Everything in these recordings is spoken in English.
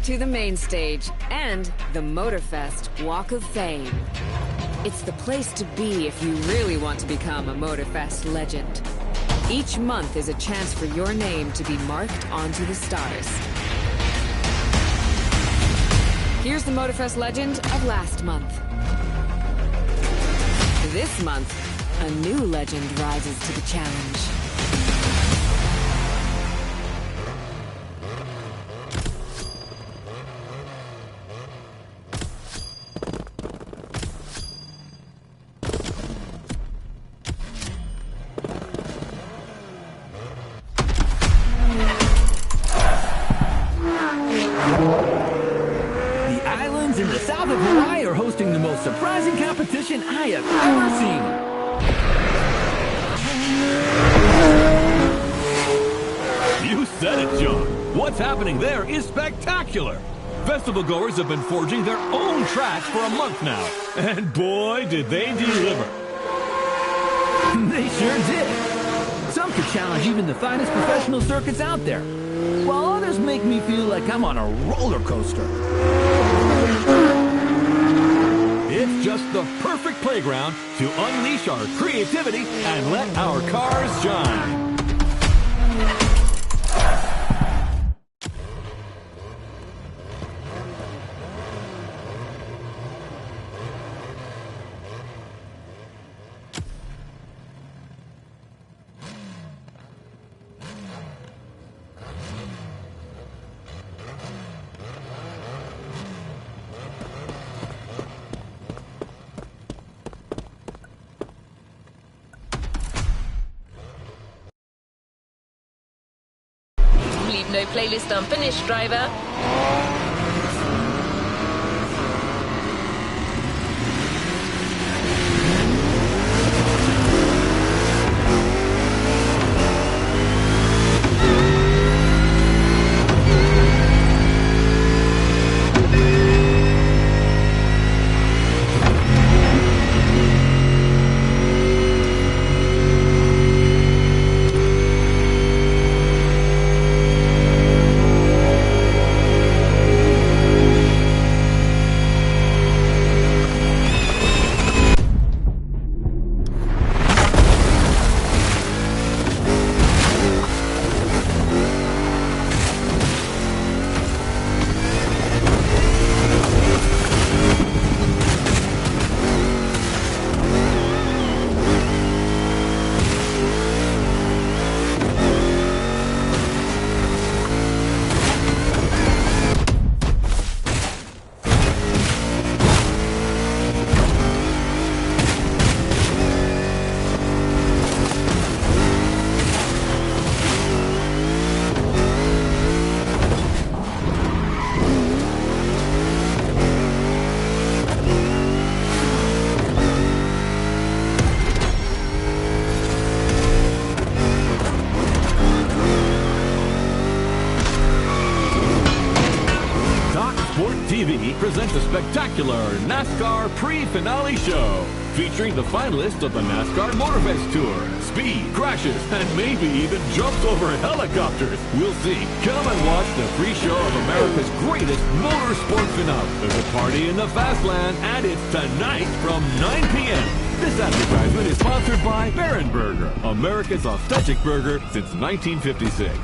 to the main stage and the MOTORFEST Walk of Fame. It's the place to be if you really want to become a MOTORFEST legend. Each month is a chance for your name to be marked onto the stars. Here's the MOTORFEST legend of last month. This month, a new legend rises to the challenge. In the south of Hawaii are hosting the most surprising competition I have ever seen. You said it, John. What's happening there is spectacular. Festival goers have been forging their own tracks for a month now. And boy, did they deliver. They sure did. Some could challenge even the finest professional circuits out there, while others make me feel like I'm on a roller coaster. It's just the perfect playground to unleash our creativity and let our cars shine. Leave no playlist unfinished, driver. TV presents a spectacular NASCAR pre-finale show featuring the finalists of the NASCAR MOTORFEST Tour. Speed, crashes, and maybe even jumps over helicopters. We'll see. Come and watch the pre-show of America's greatest motorsport finale. There's a party in the Fastland, and it's tonight from 9 p.m. This advertisement is sponsored by Baron Burger, America's authentic burger since 1956.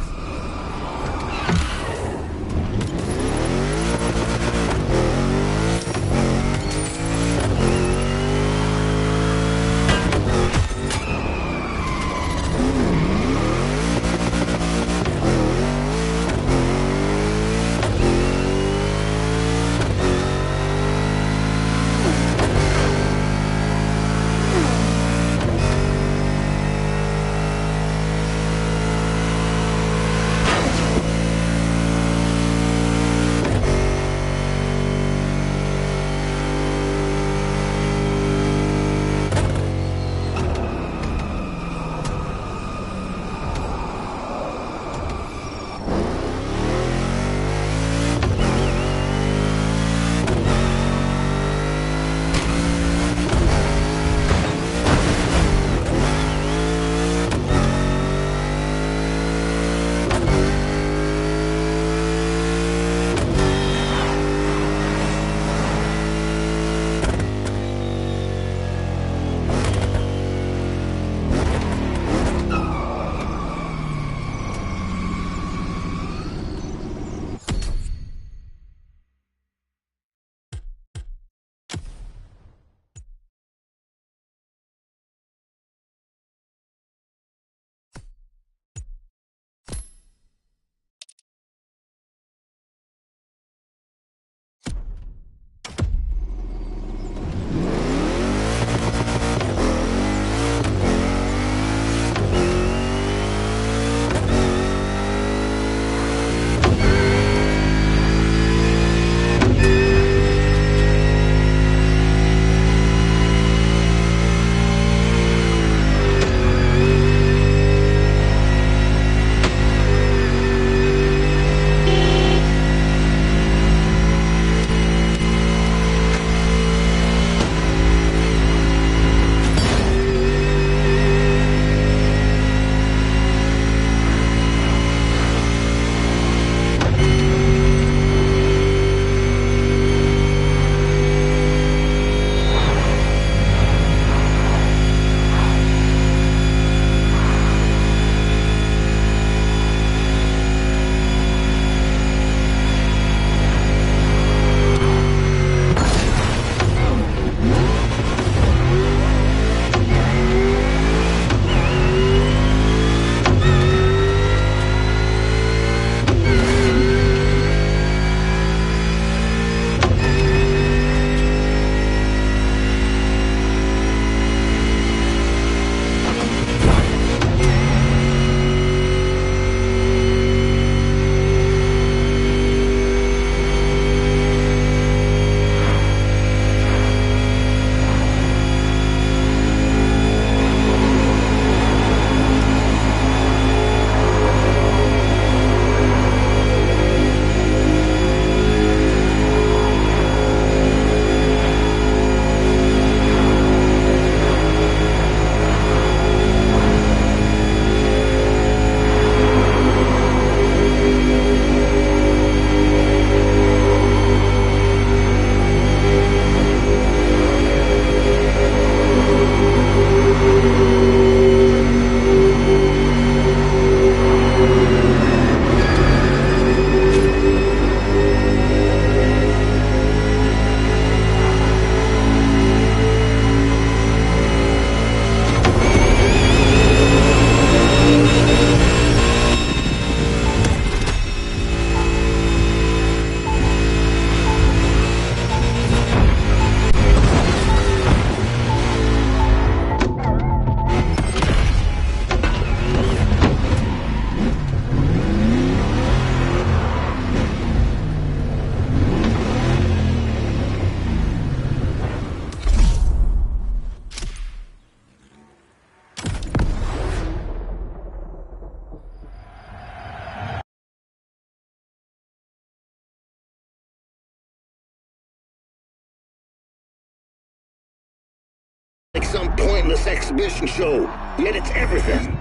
some pointless exhibition show, yet it's everything.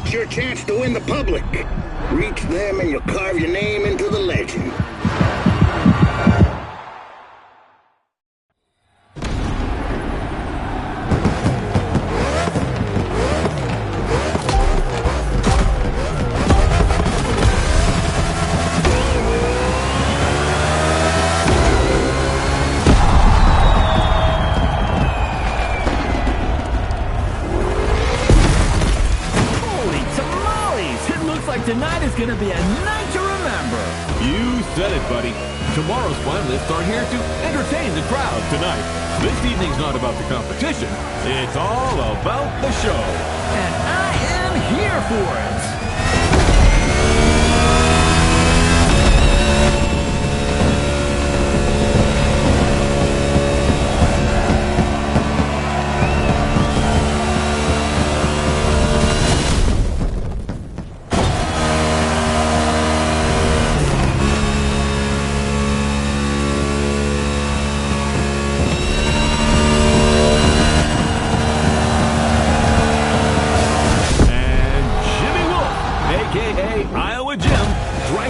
It's your chance to win the public. Reach them and you'll carve your name into the legend. Tonight is gonna be a night to remember. You said it, buddy. Tomorrow's finalists are here to entertain the crowd tonight. This evening's not about the competition. It's all about the show. And I am here for it.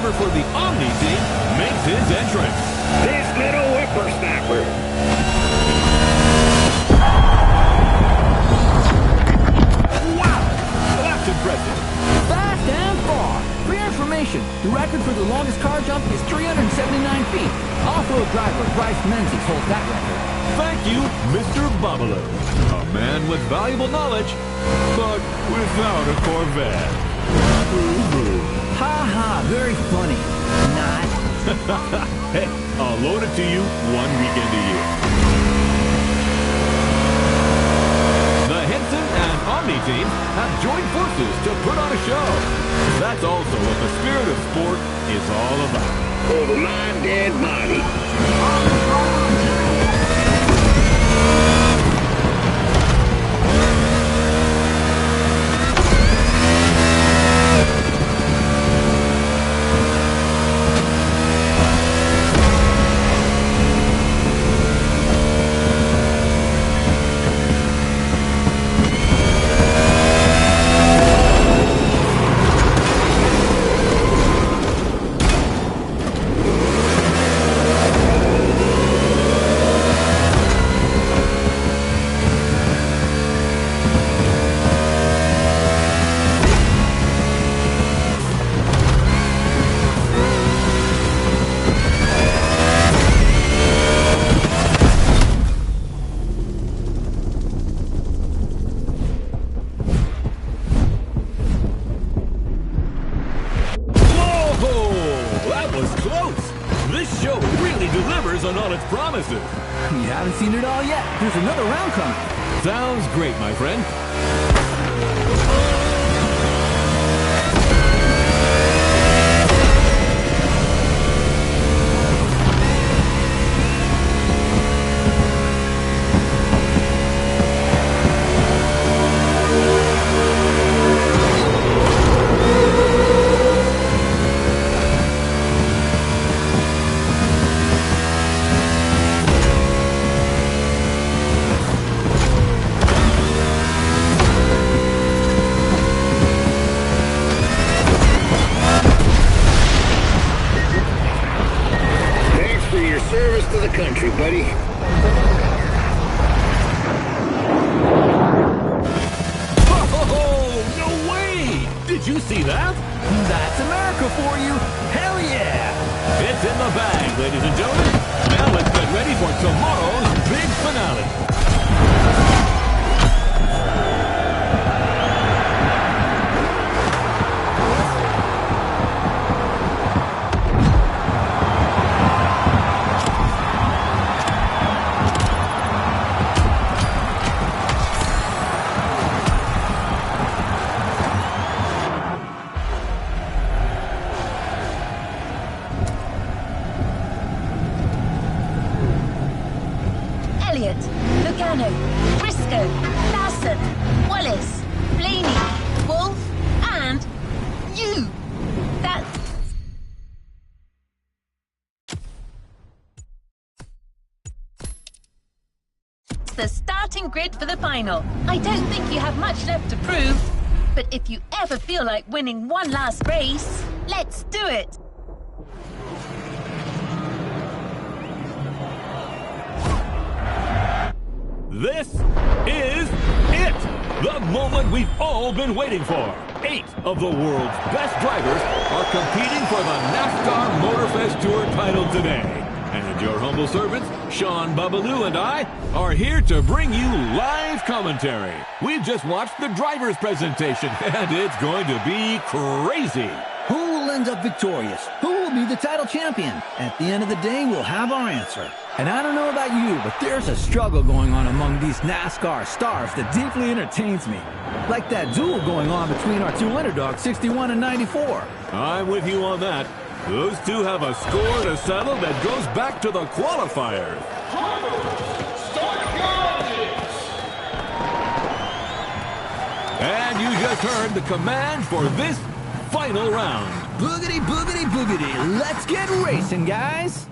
For the Omni team makes his entrance. This little whippersnapper. Wow! That's impressive. Fast and far. For your information, the record for the longest car jump is 379 feet. Off-road driver Bryce Menzies holds that record. Thank you, Mr. Babalu. A man with valuable knowledge, but without a Corvette. Ha ha, very funny. Not. Hey, I'll loan it to you 1 weekend a year. The Henson and Omni teams have joined forces to put on a show. That's also what the spirit of sport is all about. Over my dead body. On all its promises. You haven't seen it all yet. There's another round coming. Sounds great, my friend. Service to the country, buddy. Oh, no way! Did you see that? That's America for you. Hell yeah! It's in the bag, ladies and gentlemen. Now let's get ready for tomorrow's big finale. Elliot, the the starting grid for the final. I don't think you have much left to prove, but if you ever feel like winning one last race, let's do it. This is it! The moment we've all been waiting for. 8 of the world's best drivers are competing for the NASCAR MOTORFEST Tour title today. And your humble servants, Sean Babaloo and I, are here to bring you live commentary. We've just watched the driver's presentation, and it's going to be crazy. Who will end up victorious? Who will be the title champion? At the end of the day, we'll have our answer. And I don't know about you, but there's a struggle going on among these NASCAR stars that deeply entertains me. Like that duel going on between our two underdogs, 61 and 94. I'm with you on that. Those two have a score to settle that goes back to the qualifiers. And you just heard the command for this final round. Boogity, boogity, boogity. Let's get racing, guys.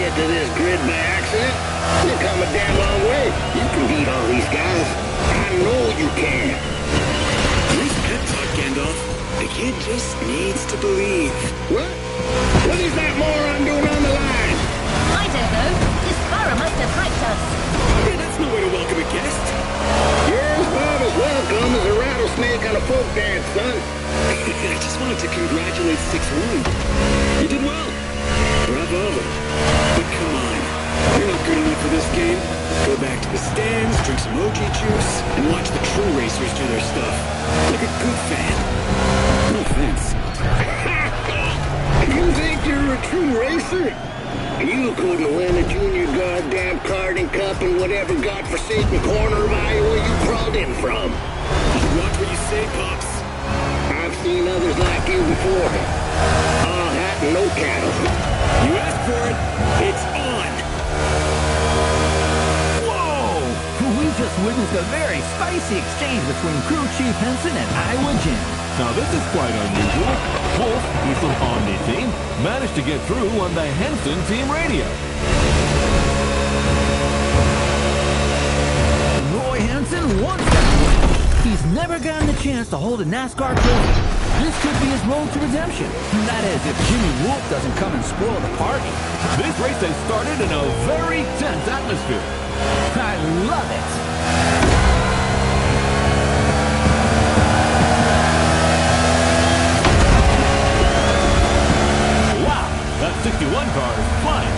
To this grid by accident. You come a damn long way. You can beat all these guys. I know you can. Nice pep talk, Gandalf. The kid just needs to believe. What? What is that moron doing on the line? I don't know. This Farah must have hyped us. Hey, that's no way to welcome a guest. You're as about as welcome as a rattlesnake on a folk dance, son. I just wanted to congratulate 6-1. You did well. Bravo. But come on, you're not good enough for this game. Go back to the stands, drink some OG juice, and watch the true racers do their stuff. Like a good fan. No offense. You think you're a true racer? You couldn't win a junior goddamn karting cup in whatever godforsaken corner of Iowa you crawled in from. You watch what you say, Pops. I've seen others like you before. All hat and no cattle. You asked for it. It's on. Whoa! We just witnessed a very spicy exchange between crew chief Henson and Iowa Jim. Now this is quite unusual. Wolf, he's from Omni Team, managed to get through on the Henson team radio. Roy Henson wants that win. He's never gotten the chance to hold a NASCAR trophy. This could be his road to redemption. That is, if Jimmy Wolf doesn't come and spoil the party. This race has started in a very tense atmosphere. I love it. Wow, that 61 car is flying.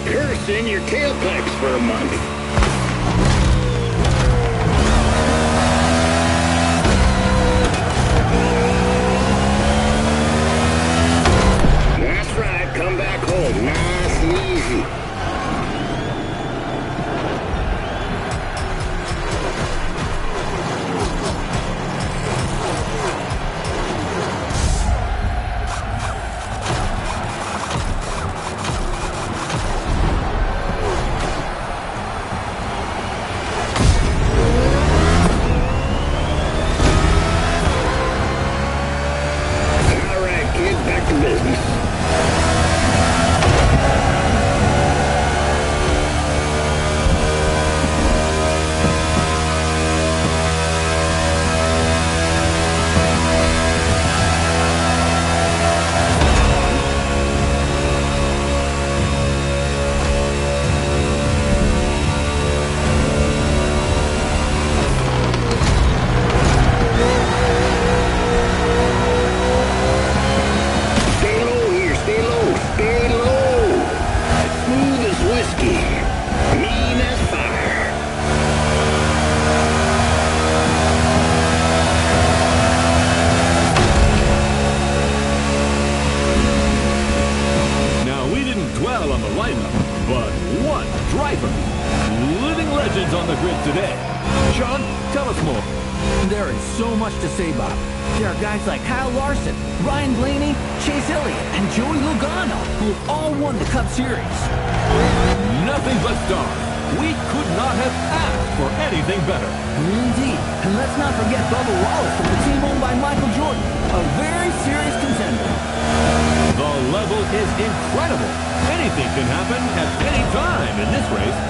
Cursing your tailpipes for a month. That's right, come back home nice and easy. so much to say about him. There are guys like Kyle Larson, Ryan Blaney, Chase Elliott, and Joey Logano, who have all won the Cup Series. Nothing but stars. We could not have asked for anything better. Indeed. And let's not forget Bubba Wallace from the team owned by Michael Jordan, a very serious contender. The level is incredible. Anything can happen at any time in this race.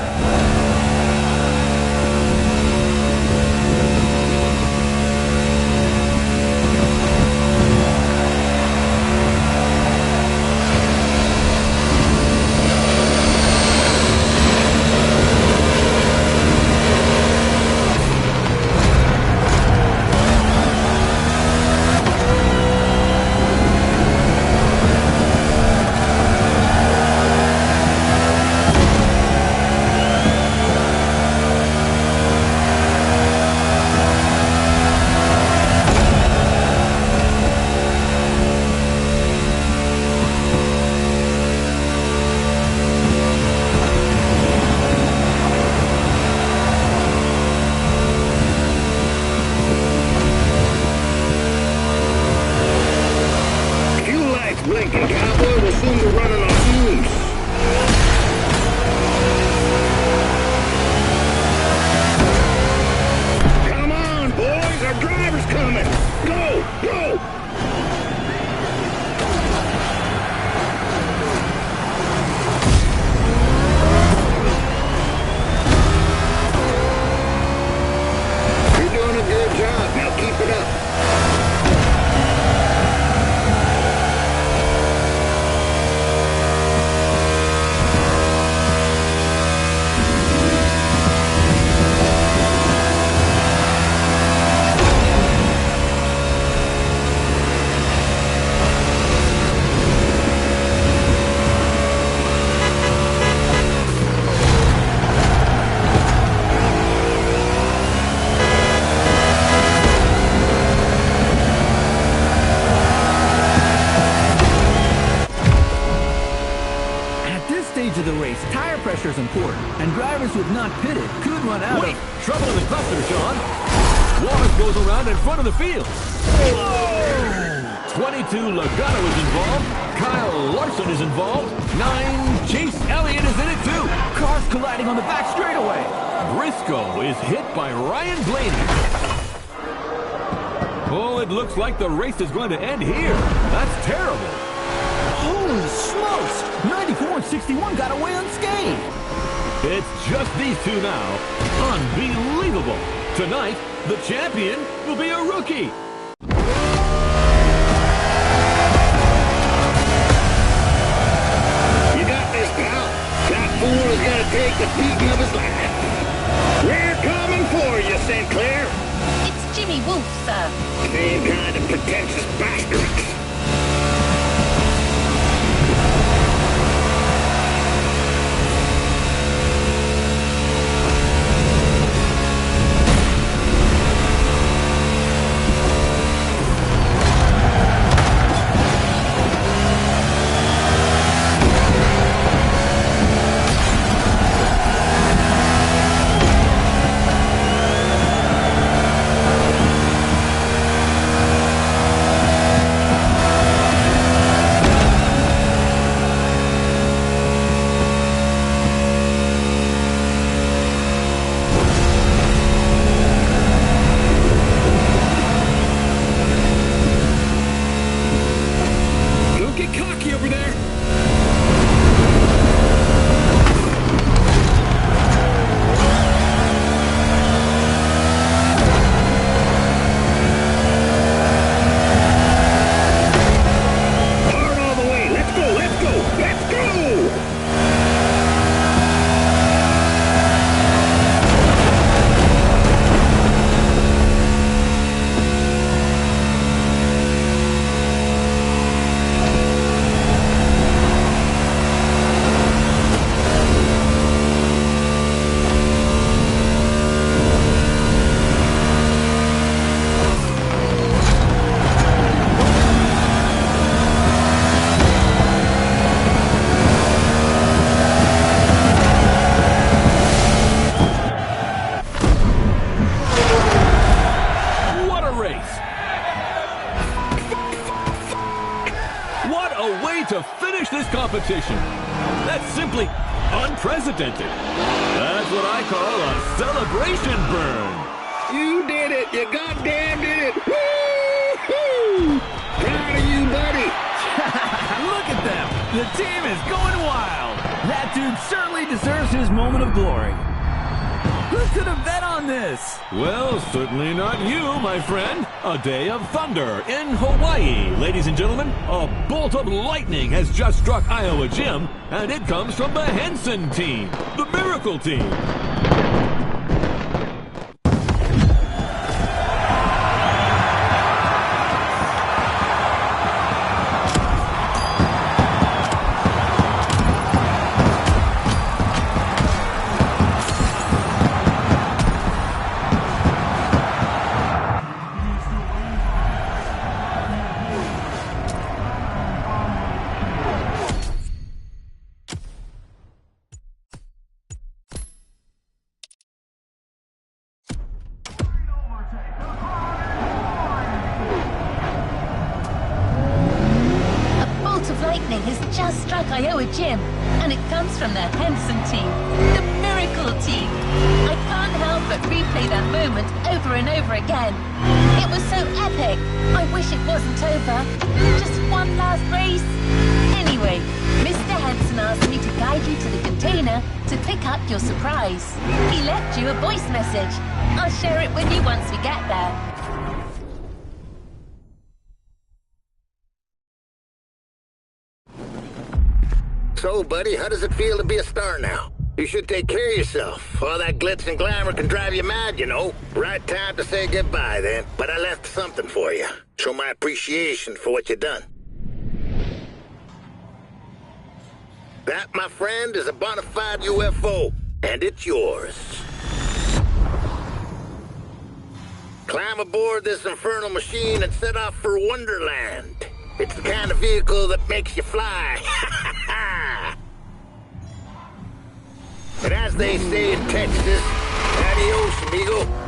Blinking cowboy will soon be running on fumes. Come on, boys, our driver's coming. Go, go. You're doing a good job. Now keep it up. Of the race, tire pressure is important, and drivers who have not pitted could run out Wait! of... Trouble in the cluster, Sean. Wallace goes around in front of the field. Whoa! 22 Logano is involved. Kyle Larson is involved. 9 Chase Elliott is in it too. Cars colliding on the back straightaway. Briscoe is hit by Ryan Blaney. Oh, it looks like the race is going to end here. That's terrible. Holy smokes! 94 and 61 got away unscathed. It's just these two now. Unbelievable. Tonight, the champion will be a rookie. You got this, pal. That fool is gonna take the beating of his life. We're coming for you, Sinclair. It's Jimmy Wolf, sir. Same kind of pretentious bastards. a way to finish this competition. That's simply unprecedented. That's what I call a celebration burn. You did it! You goddamn did it! Woo-hoo! Proud of you, buddy! Look at them! The team is going wild! That dude certainly deserves his moment of glory. Who could have bet on this? Well, certainly not you, my friend. A day of thunder in Hawaii. Ladies and gentlemen, a bolt of lightning has just struck Iowa Gym, and it comes from the Henson team, the Miracle Team. Has just struck Iowa Gym, and it comes from the Henson team, the Miracle Team. I can't help but replay that moment over and over again. It was so epic. I wish it wasn't over. Just one last race. Anyway, Mr. Henson asked me to guide you to the container to pick up your surprise. He left you a voice message. I'll share it with you once we get there. So, buddy, how does it feel to be a star now? You should take care of yourself. All that glitz and glamour can drive you mad, you know. Right time to say goodbye, then. But I left something for you. Show my appreciation for what you done. That, my friend, is a bona fide UFO, and it's yours. Climb aboard this infernal machine and set off for Wonderland. It's the kind of vehicle that makes you fly. And as they say in Texas, adios, amigo.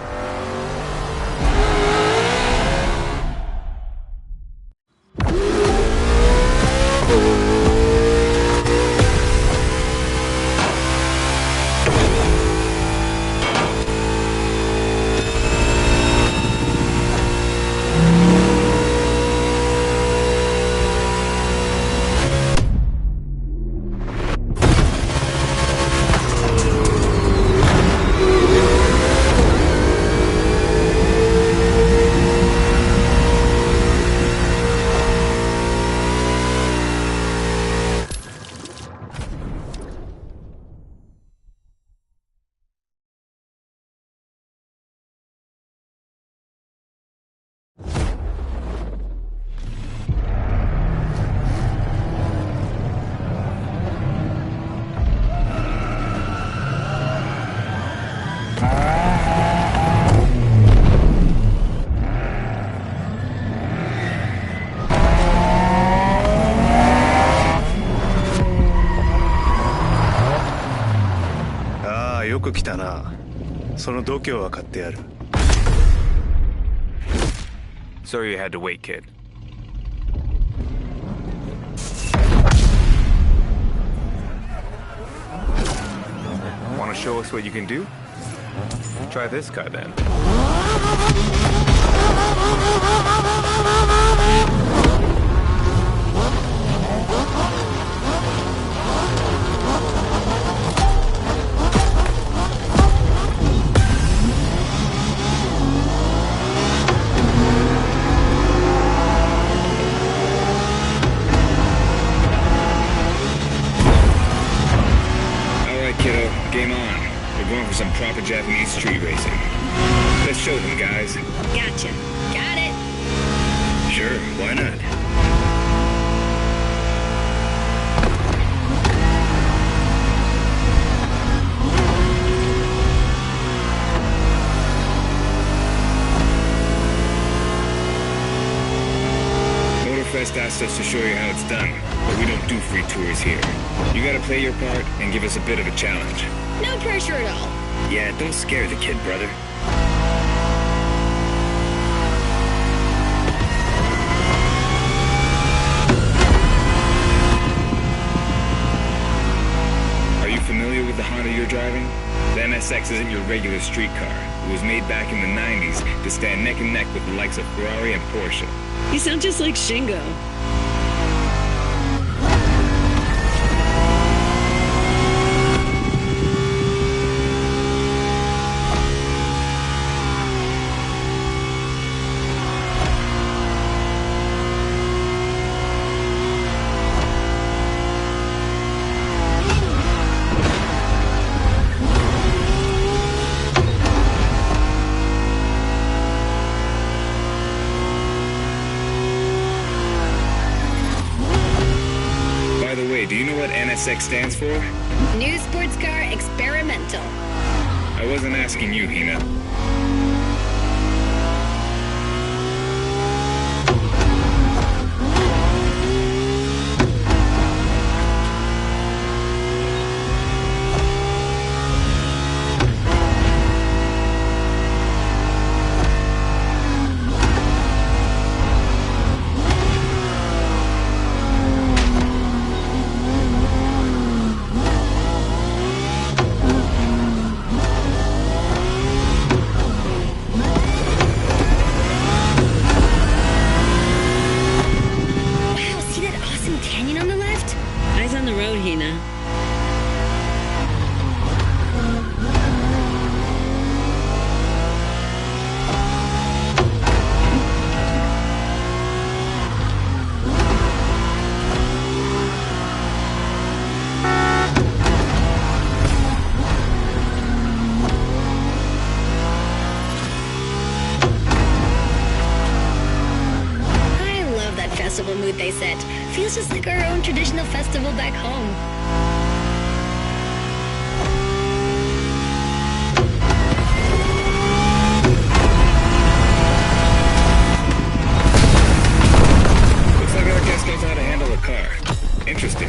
Sorry you had to wait, kid. Want to show us what you can do? Try this guy then. Game on. We're going for some proper Japanese street racing. Let's show them, guys. Gotcha. Got it. Sure, why not? MOTORFEST asked us to show you how it's done, but we don't do free tours here. You gotta play your part and give us a bit of a challenge. No pressure at all. Yeah, don't scare the kid, brother. NSX isn't your regular street car. It was made back in the 90s to stand neck and neck with the likes of Ferrari and Porsche. You sound just like Shingo. Do you know what NSX stands for? New Sports Car Experimental. I wasn't asking you, Hina. Mood they set. Feels just like our own traditional festival back home. Looks like our guest knows how to handle a car. Interesting.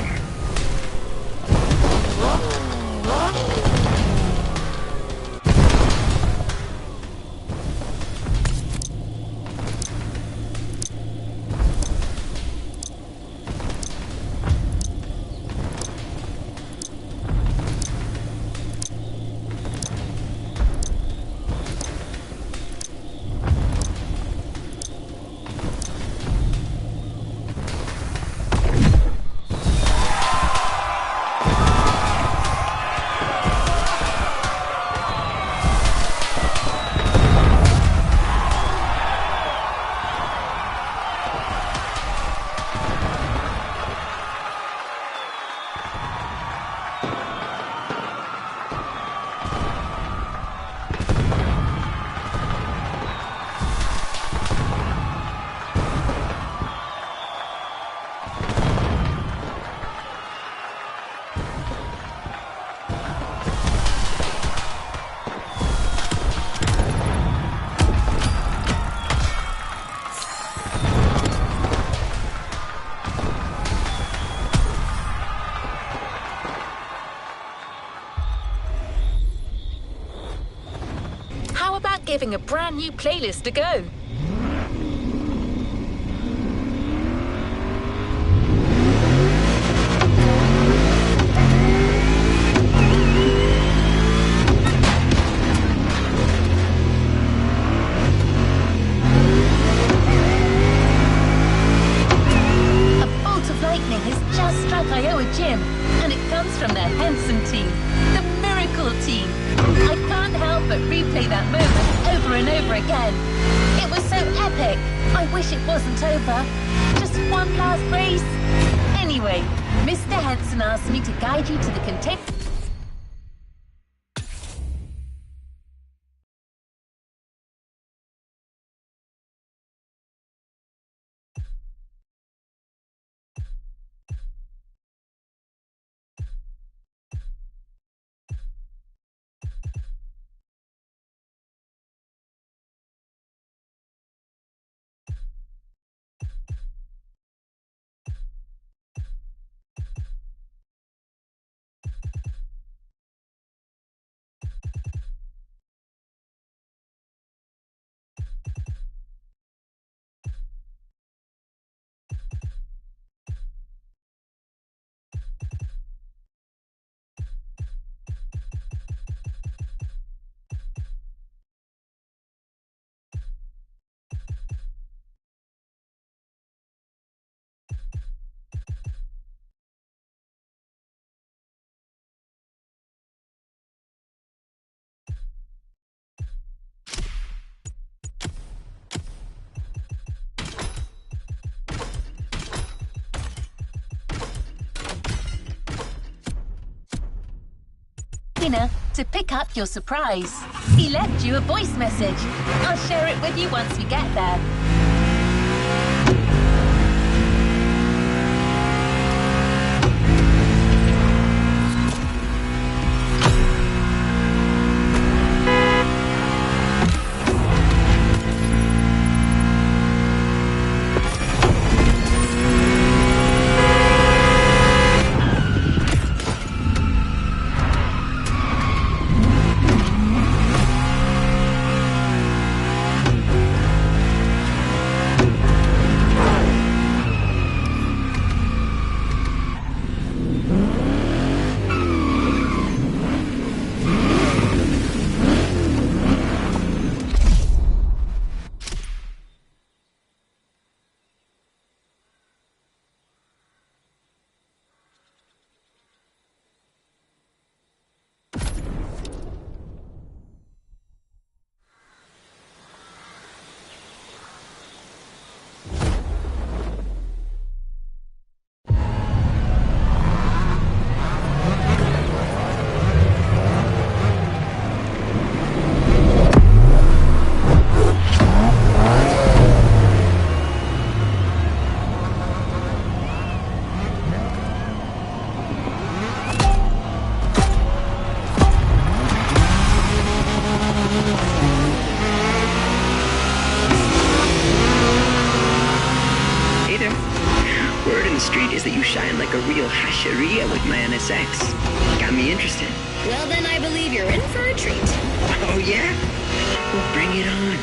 Giving a brand new playlist a go. A bolt of lightning has just struck Iowa Gym, and it comes from the Henson team, the Miracle team. I can't help but replay that moment over and over again. It was so epic. I wish it wasn't over. Just one last race. Anyway, Mr. Henson asked me to guide you to the container. Winner, to pick up your surprise. He left you a voice message. I'll share it with you once we get there. Is that you shine like a real hasheria with my NSX. Got me interested. Well, then I believe you're in for a treat. Oh, yeah? Well, bring it on.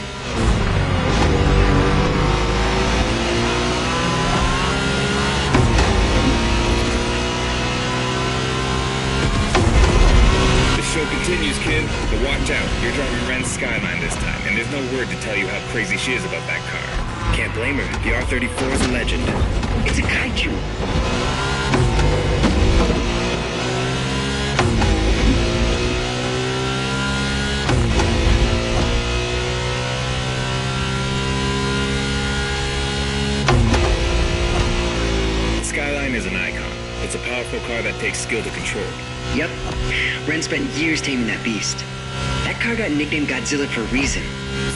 The show continues, kid. But watch out. You're driving Ren's Skyline this time, and there's no word to tell you how crazy she is about that car. Can't blame her. The R34 is a legend. It's a kaiju. Skyline is an icon. It's a powerful car that takes skill to control. Yep. Ren spent years taming that beast. That car got nicknamed Godzilla for a reason.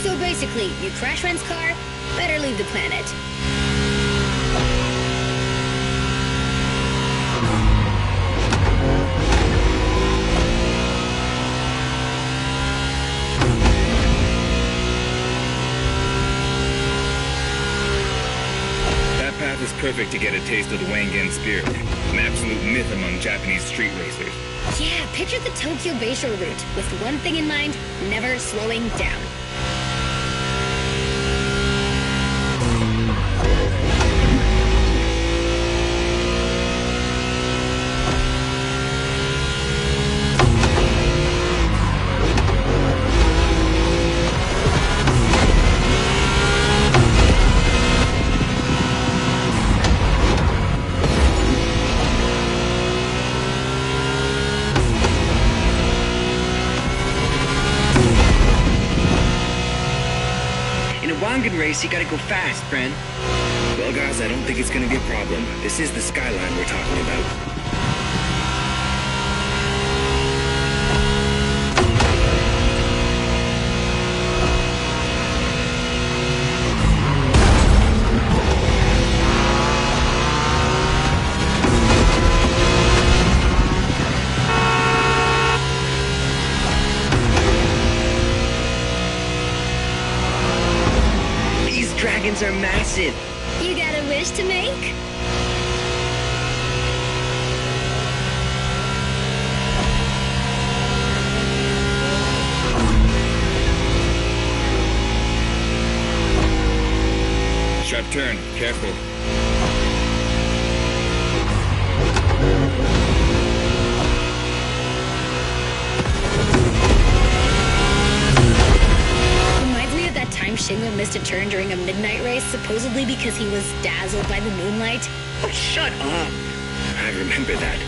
So basically, you crash Ren's car, better leave the planet. That path is perfect to get a taste of the Wangan spirit, an absolute myth among Japanese street racers. Yeah, picture the Tokyo Bayshore route, with one thing in mind, never slowing down. Wangan race, you gotta go fast, Bren. Well, guys, I don't think it's gonna be a problem. This is the Skyline we're talking about. Dragons are massive. You got a wish to make? Sharp turn. Careful. Shingo missed a turn during a midnight race, supposedly because he was dazzled by the moonlight. Oh, shut up. I remember that.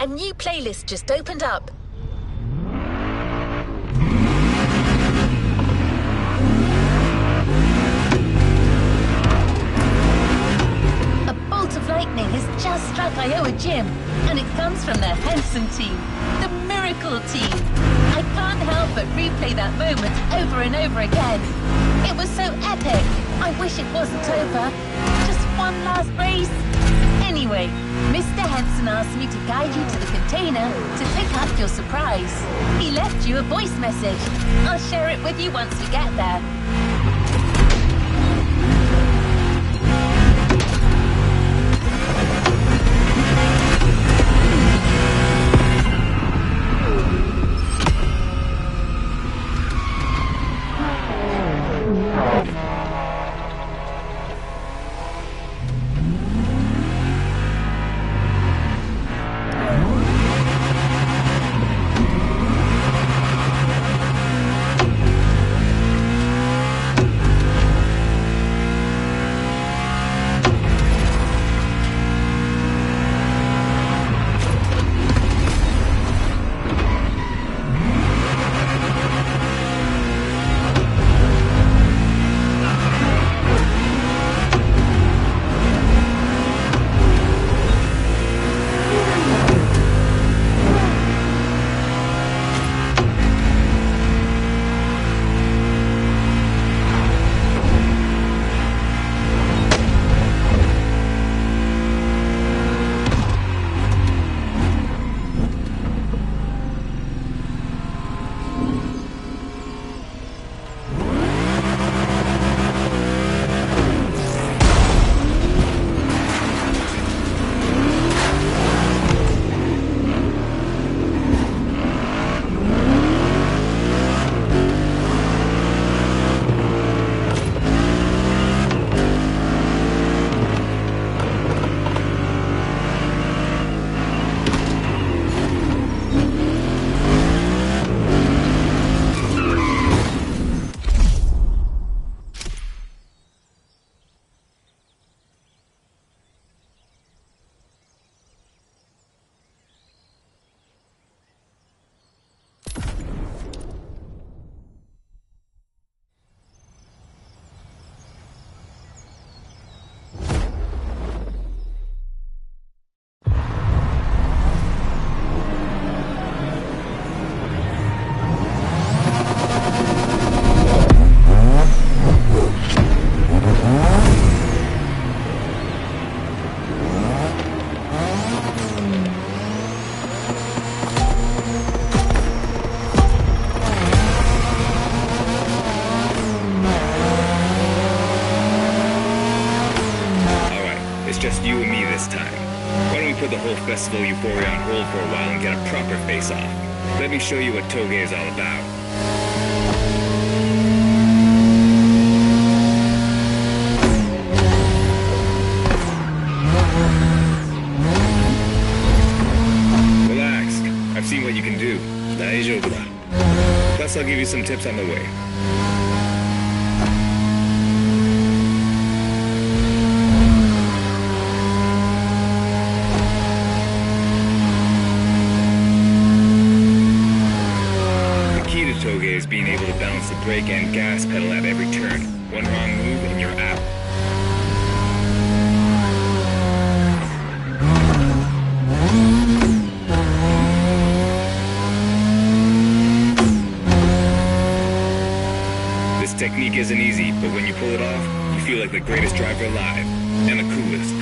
A new playlist just opened up. A bolt of lightning has just struck Iowa Gym, and it comes from the Henson team, the Miracle team. I can't help but replay that moment over and over again. It was so epic. I wish it wasn't over. Just one last race. Anyway, Mr. Henson asked me to guide you to the container to pick up your surprise. He left you a voice message. I'll share it with you once we get there. Festival euphoria on hold for a while and get a proper face-off. Let me show you what Toge is all about. Relax. I've seen what you can do. Daijoubu da. Plus, I'll give you some tips on the way. Is being able to balance the brake and gas pedal at every turn. One wrong move and you're out. This technique isn't easy, but when you pull it off, you feel like the greatest driver alive, and the coolest.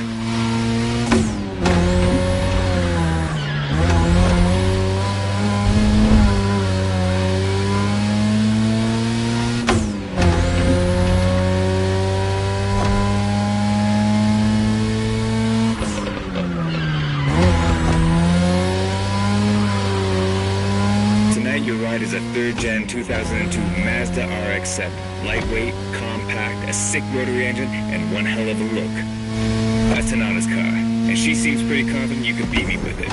Is a third-gen 2002 Mazda RX-7. Lightweight, compact, a sick rotary engine, and one hell of a look. That's Tanana's car, and she seems pretty confident you could beat me with it.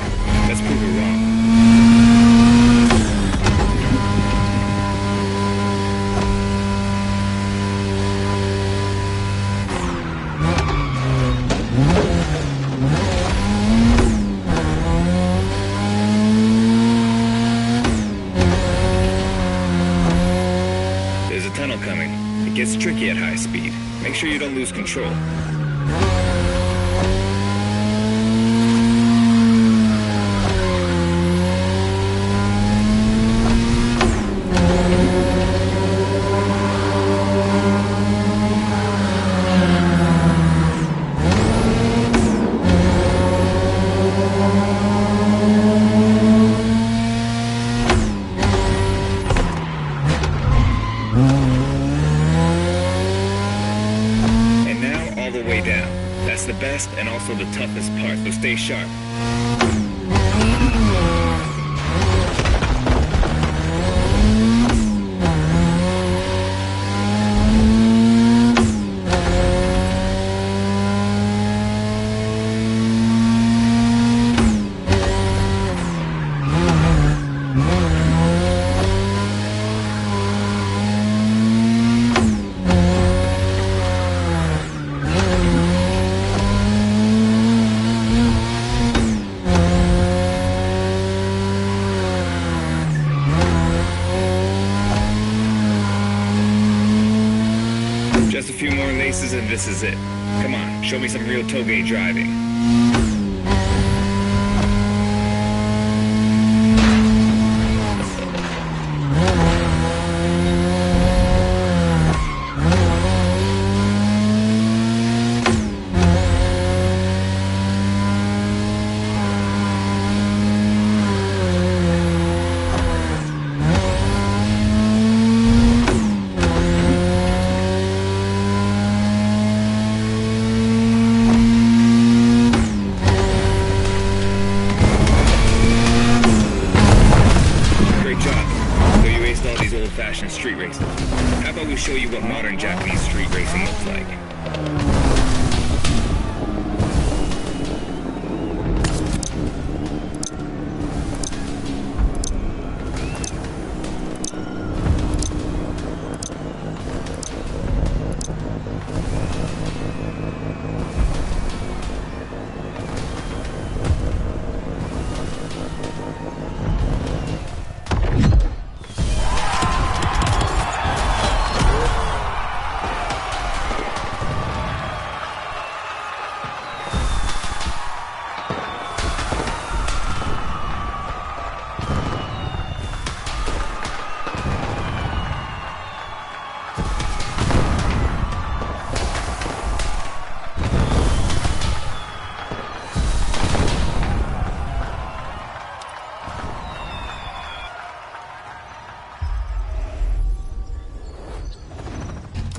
Let's prove her wrong. There's a tunnel coming. It gets tricky at high speed. Make sure you don't lose control. That's the best and also the toughest part, so stay sharp. Just a few more laces and this is it. Come on, show me some real toge driving. Old-fashioned street racing. How about we show you what modern Japanese street racing looks like?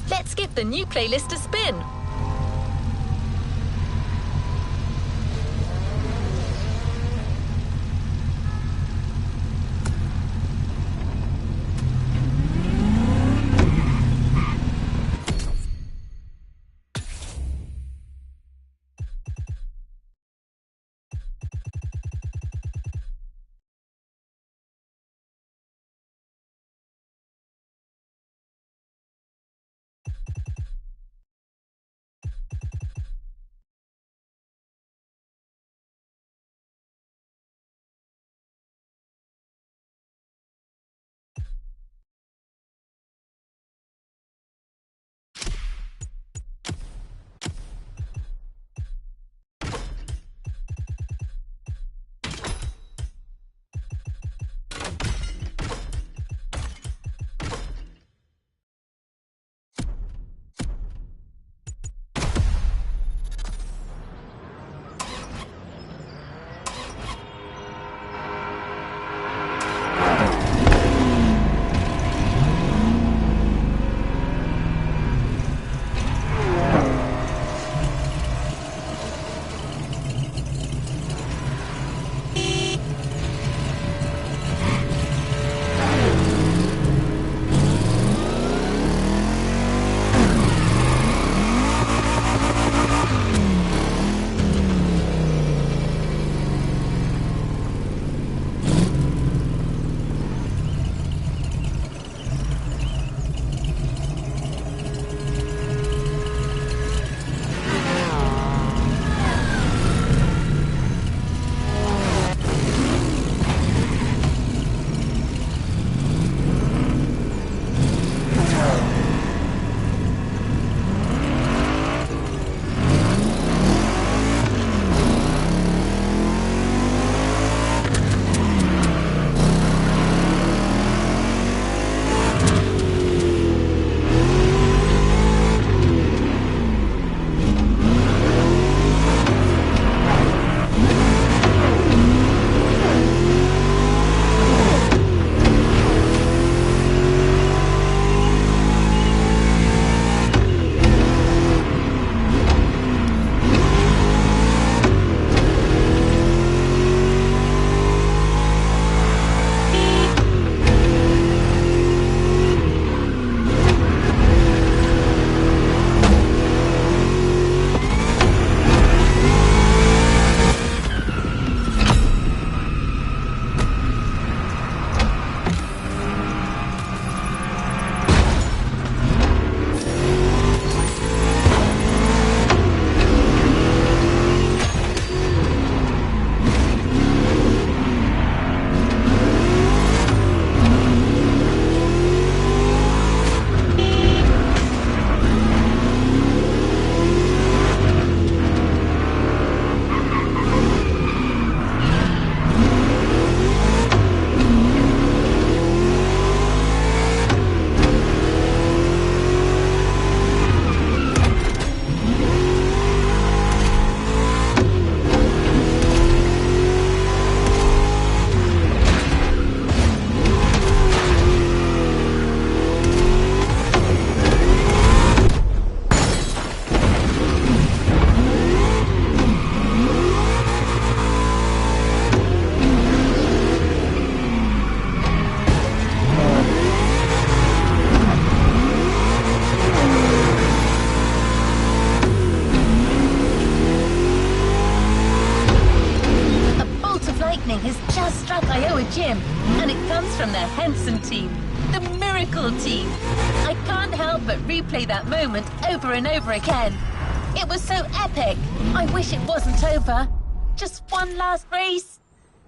Let's give the new playlist a spin. team. The miracle team. I can't help but replay that moment over and over again. It was so epic. I wish it wasn't over. Just one last race.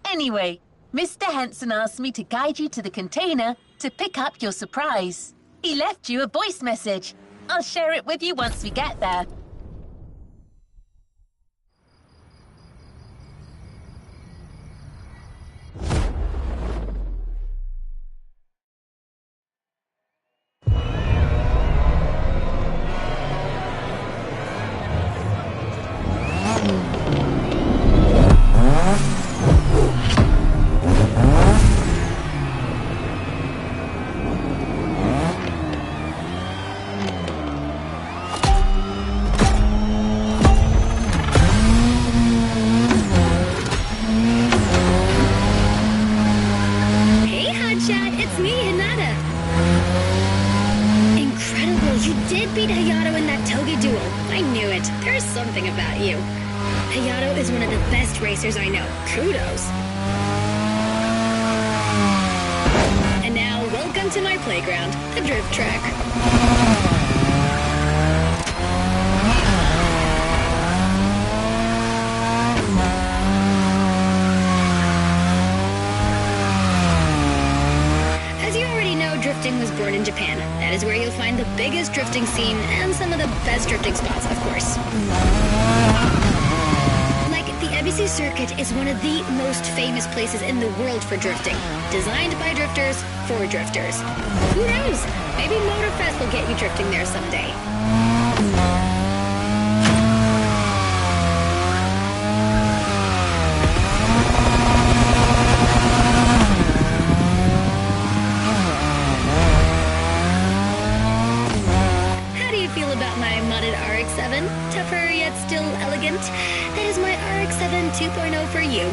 Anyway, Mr. Henson asked me to guide you to the container to pick up your surprise. He left you a voice message. I'll share it with you once we get there. I know. Kudos. And now, welcome to my playground, the drift track. As you already know, drifting was born in Japan. That is where you'll find the biggest drifting scene and some of the best drifting spots, of course. The ABC circuit is one of the most famous places in the world for drifting. Designed by drifters, for drifters. Who knows? Maybe MOTORFEST will get you drifting there someday. How do you feel about my modded RX-7? Tougher yet still elegant? That is my RX-7 2.0 for you.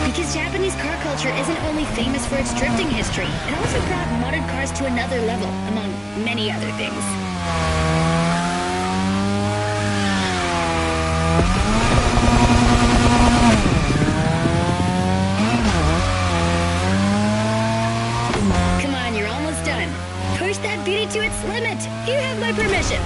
Because Japanese car culture isn't only famous for its drifting history, it also brought modded cars to another level, among many other things. Come on, you're almost done. Push that beauty to its limit. You have my permission.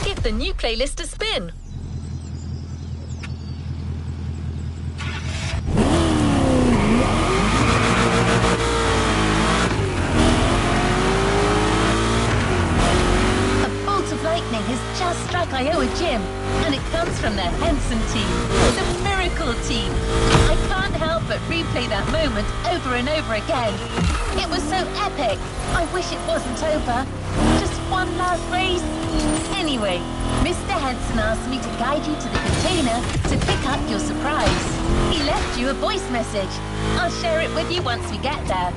Give the new playlist a spin. A bolt of lightning has just struck Iowa Gym, and it comes from the Henson team, the miracle team. I can't help but replay that moment over and over again. It was so epic. I wish it wasn't over. Just one last race. Anyway, Mr. Henson asked me to guide you to the container to pick up your surprise. He left you a voice message. I'll share it with you once we get there.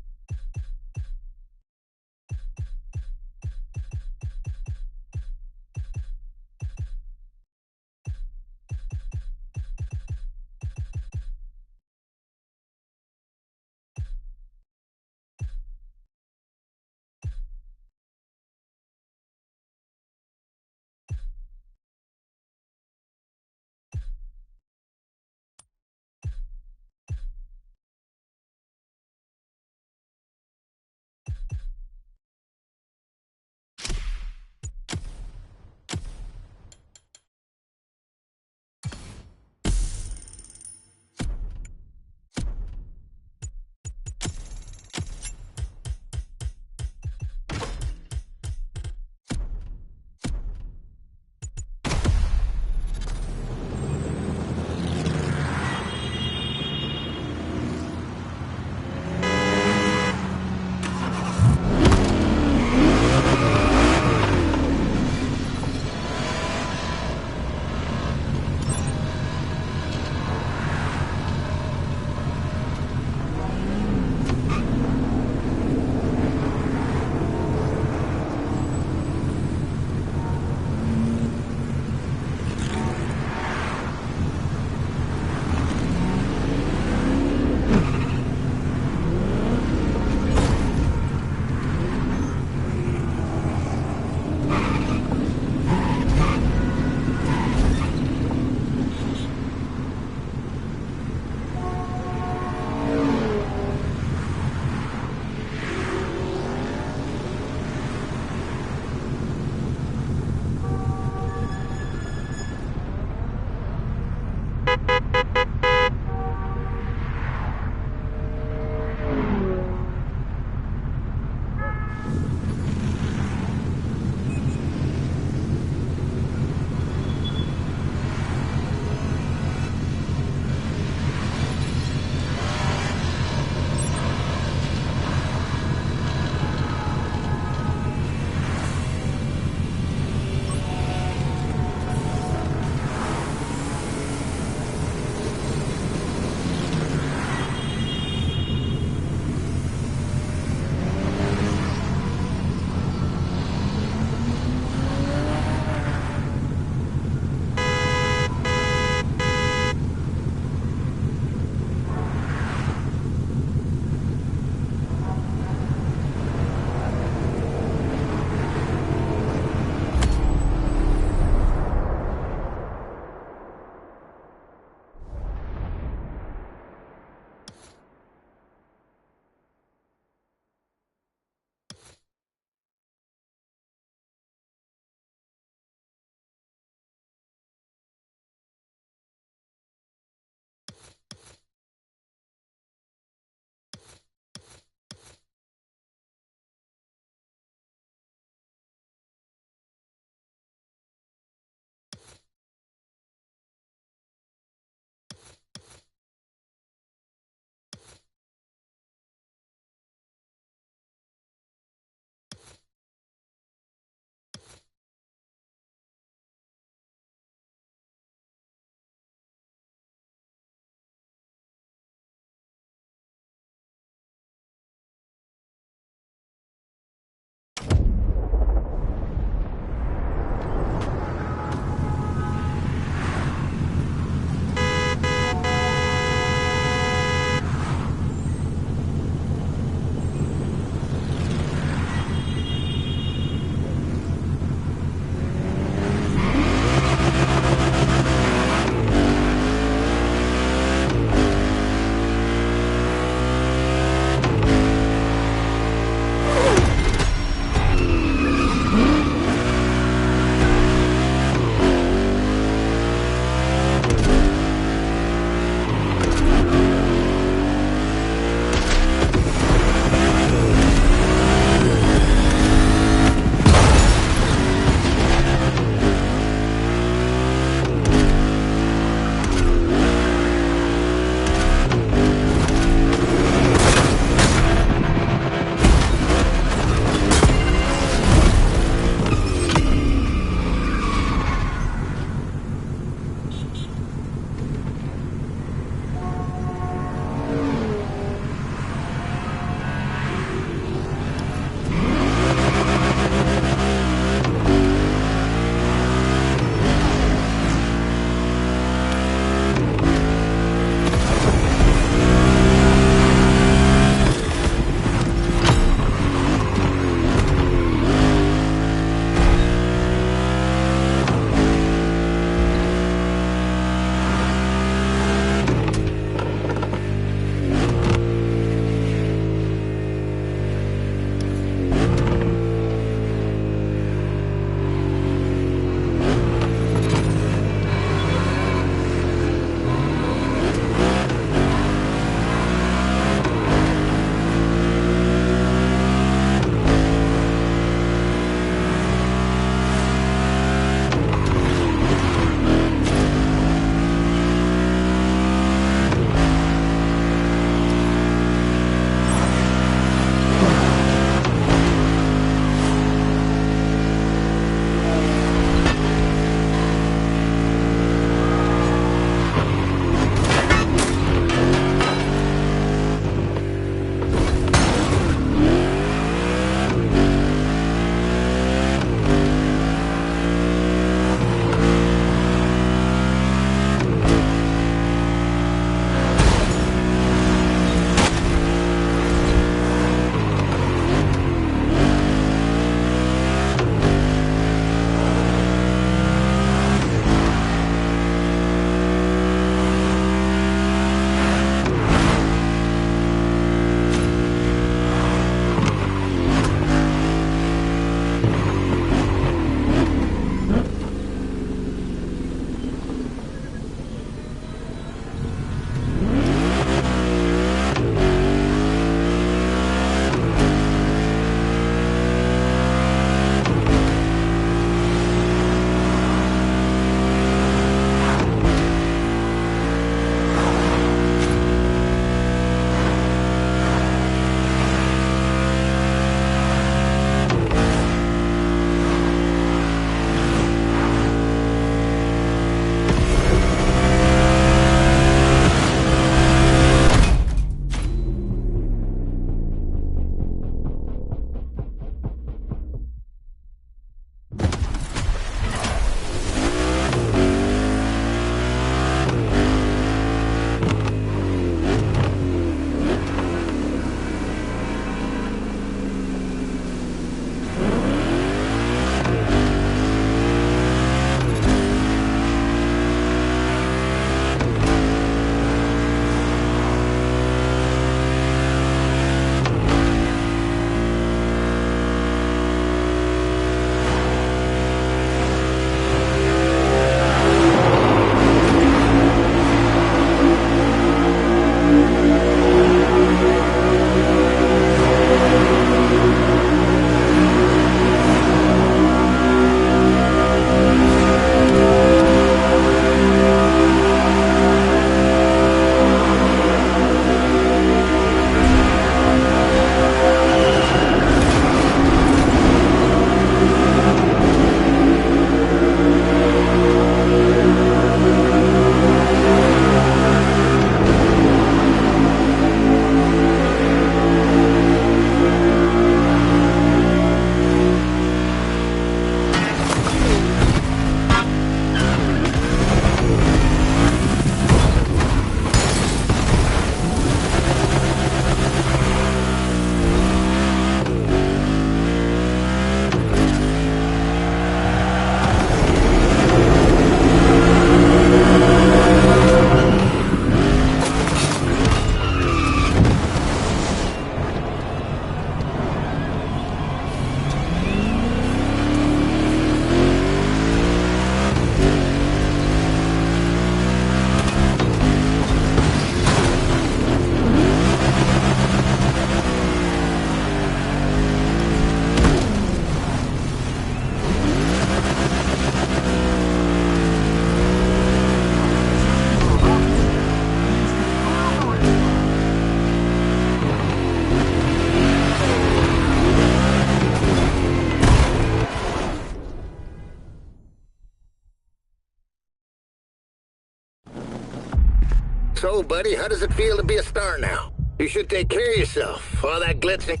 So, buddy, how does it feel to be a star now? You should take care of yourself. All that glitzing.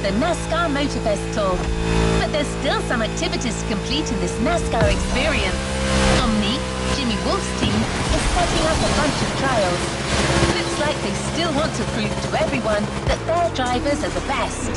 the NASCAR MOTORFEST Tour. But there's still some activities to complete in this NASCAR experience. On me, Jimmy Wolf's team is setting up a bunch of trials. Looks like they still want to prove to everyone that their drivers are the best.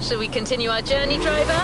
Shall we continue our journey, driver?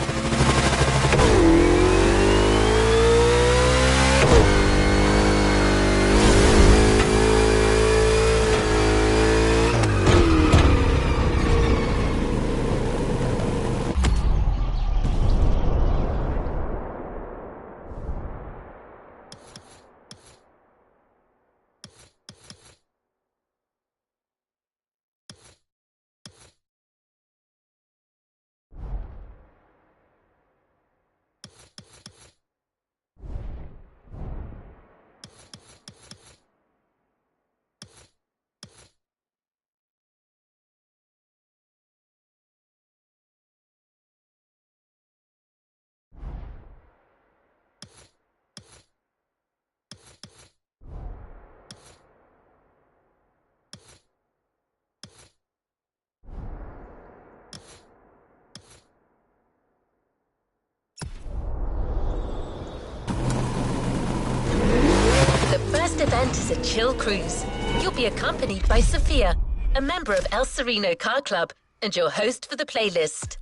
Event is a chill cruise. You'll be accompanied by Sophia, a member of El Sereno Car Club, and your host for the playlist.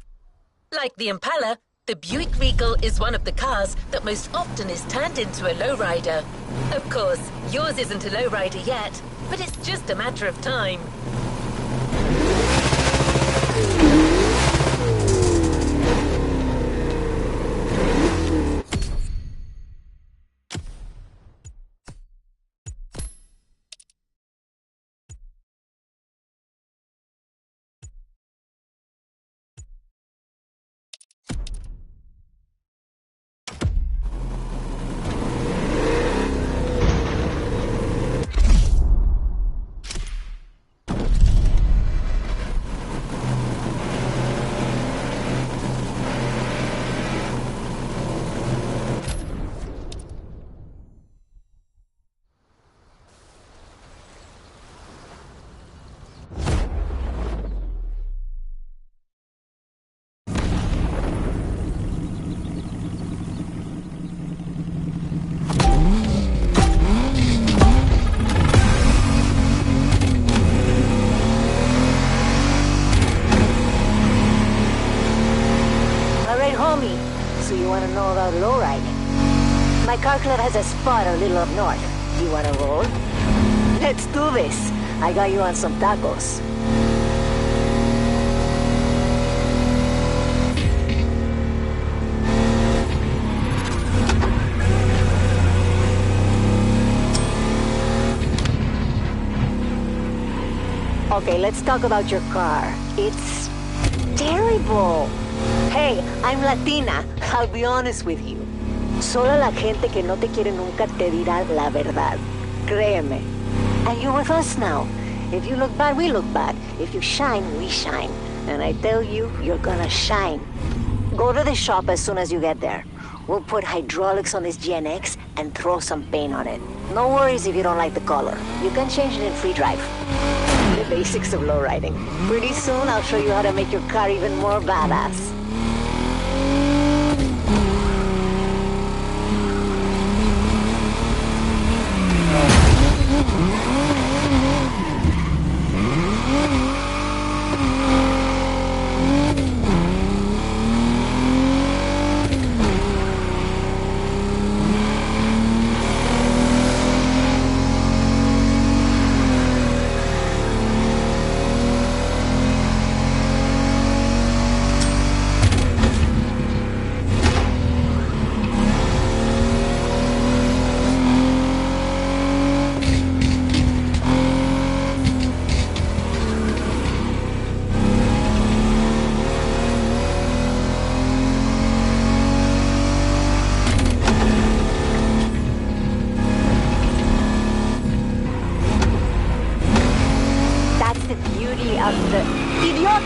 Like the Impala, the Buick Regal is one of the cars that most often is turned into a lowrider. Of course, yours isn't a lowrider yet, but it's just a matter of time. So you want to know about lowriding? My car club has a spot a little up north. You want to roll? Let's do this. I got you on some tacos. Okay, let's talk about your car. It's terrible. Hey, I'm Latina. I'll be honest with you. Solo la gente que no te quiere nunca te dirá la verdad. Créeme. And you're with us now. If you look bad, we look bad. If you shine, we shine. And I tell you, you're gonna shine. Go to the shop as soon as you get there. We'll put hydraulics on this GNX and throw some paint on it. No worries if you don't like the color. You can change it in free drive. The basics of lowriding. Pretty soon, I'll show you how to make your car even more badass.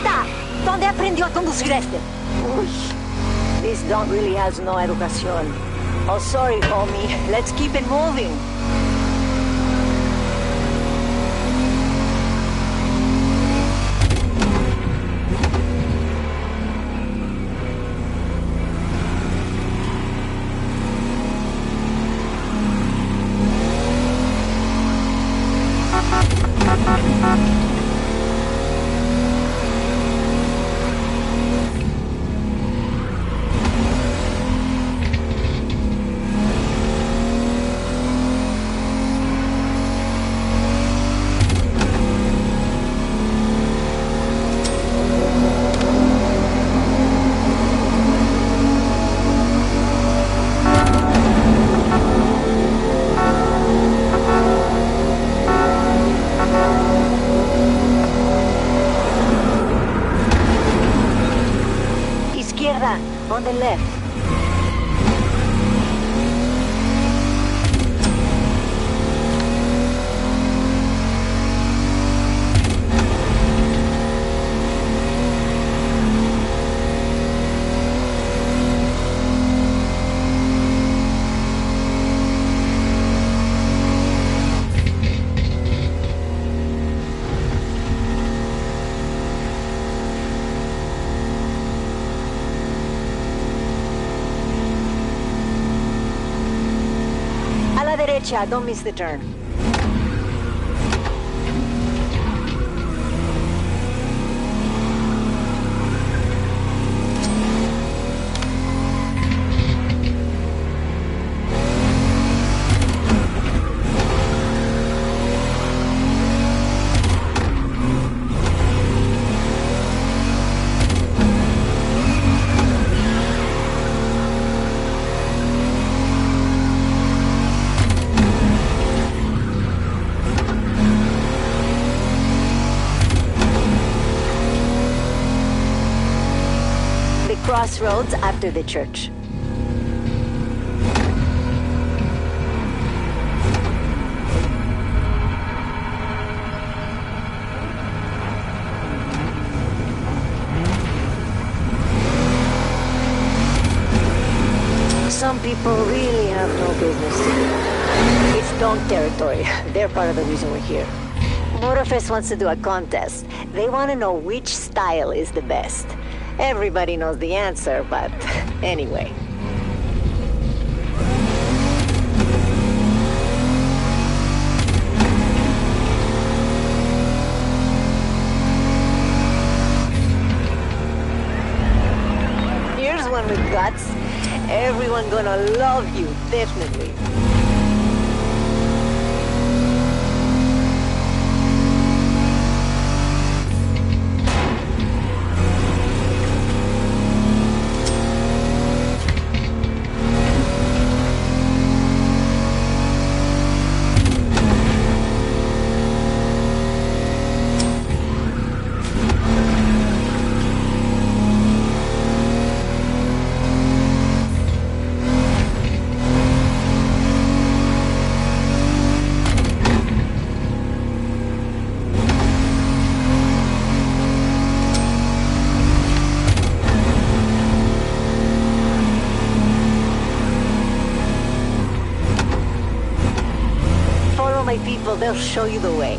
¡Señorita! ¿Dónde aprendió a conducir este? Uy, this dog really has no educación. Oh, sorry, homie. Let's keep it moving. On the left. Derecha, don't miss the turn. Crossroads after the church. Some people really have no business here. It's dog territory. They're part of the reason we're here. MOTORFEST wants to do a contest. They want to know which style is the best. Everybody knows the answer, but anyway. Here's one with guts. Everyone gonna love you, definitely. My people, they'll show you the way.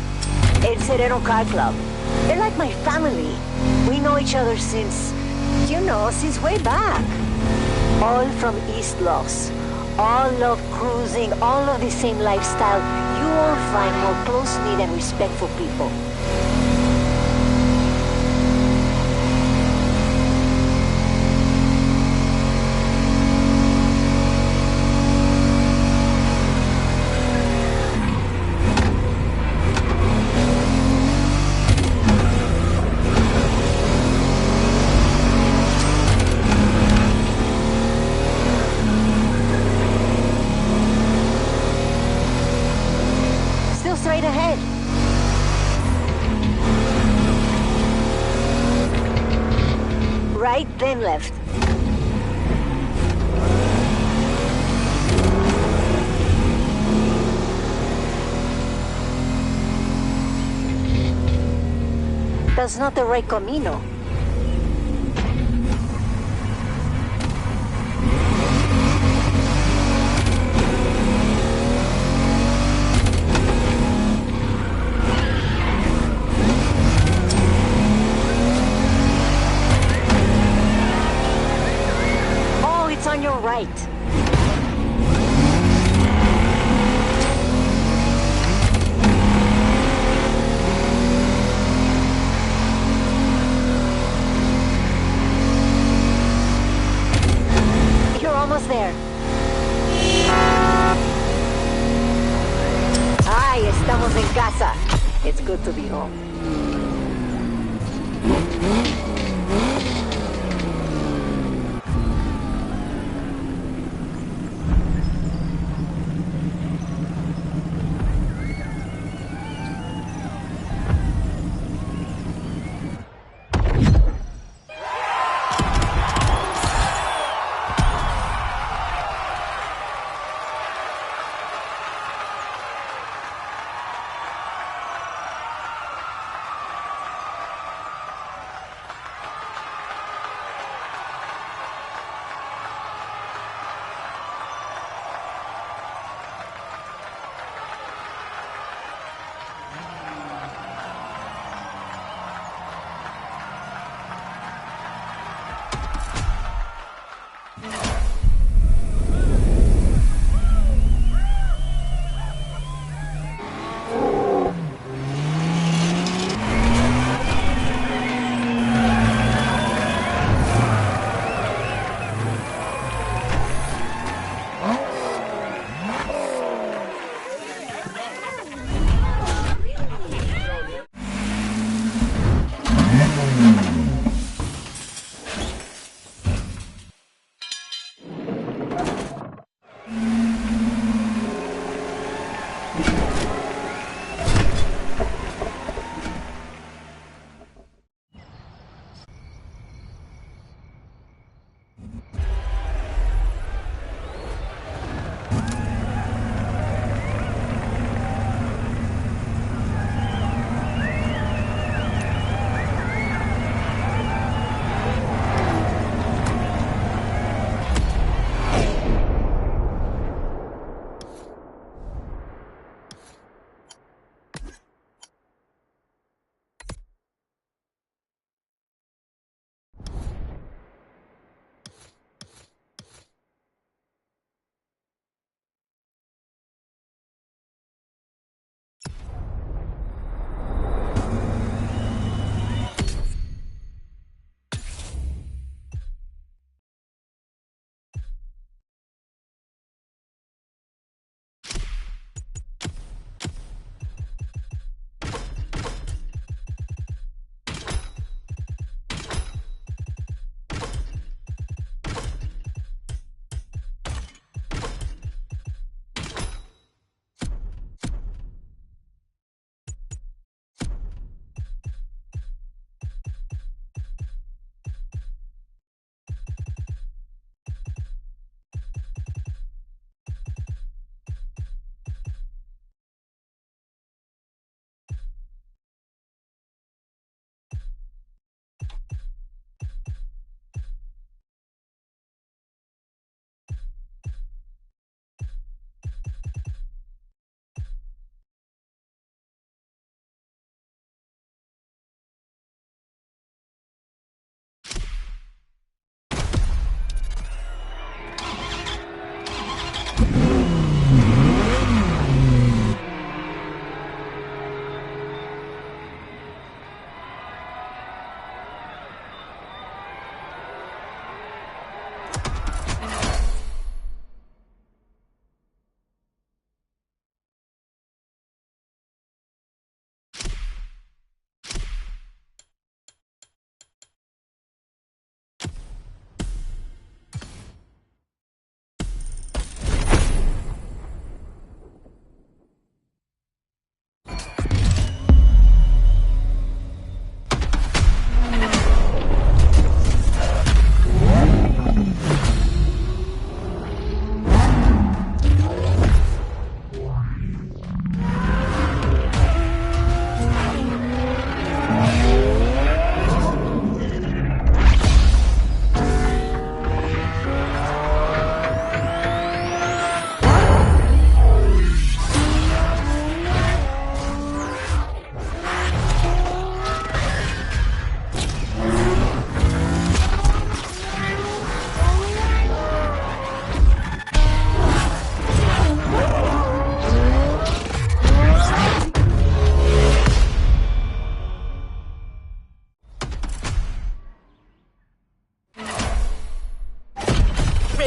El Sereno Car Club. They're like my family. We know each other since, since way back. All from East Los. All love cruising, all of the same lifestyle. You won't find more close-knit and respectful people. Straight ahead. Right, then left. That's not the right camino. right. You're almost there. Ay, estamos en casa. It's good to be home.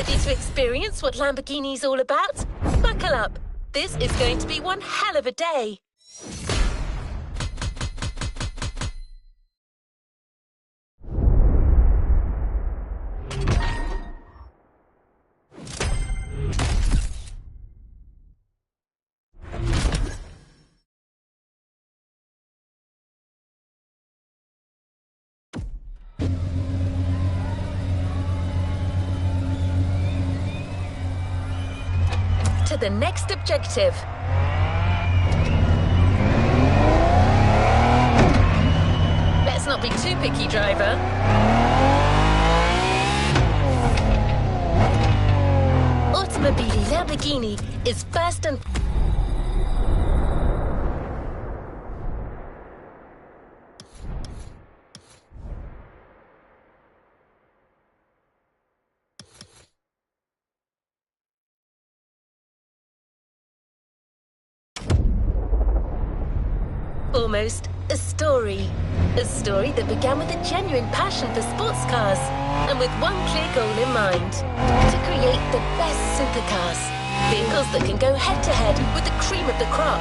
Ready to experience what Lamborghini's all about? Buckle up. This is going to be one hell of a day. To the next objective. Let's not be too picky, driver. Automobili Lamborghini is first and... Almost a story. A story that began with a genuine passion for sports cars and with one clear goal in mind: to create the best supercars. Vehicles that can go head-to-head with the cream of the crop.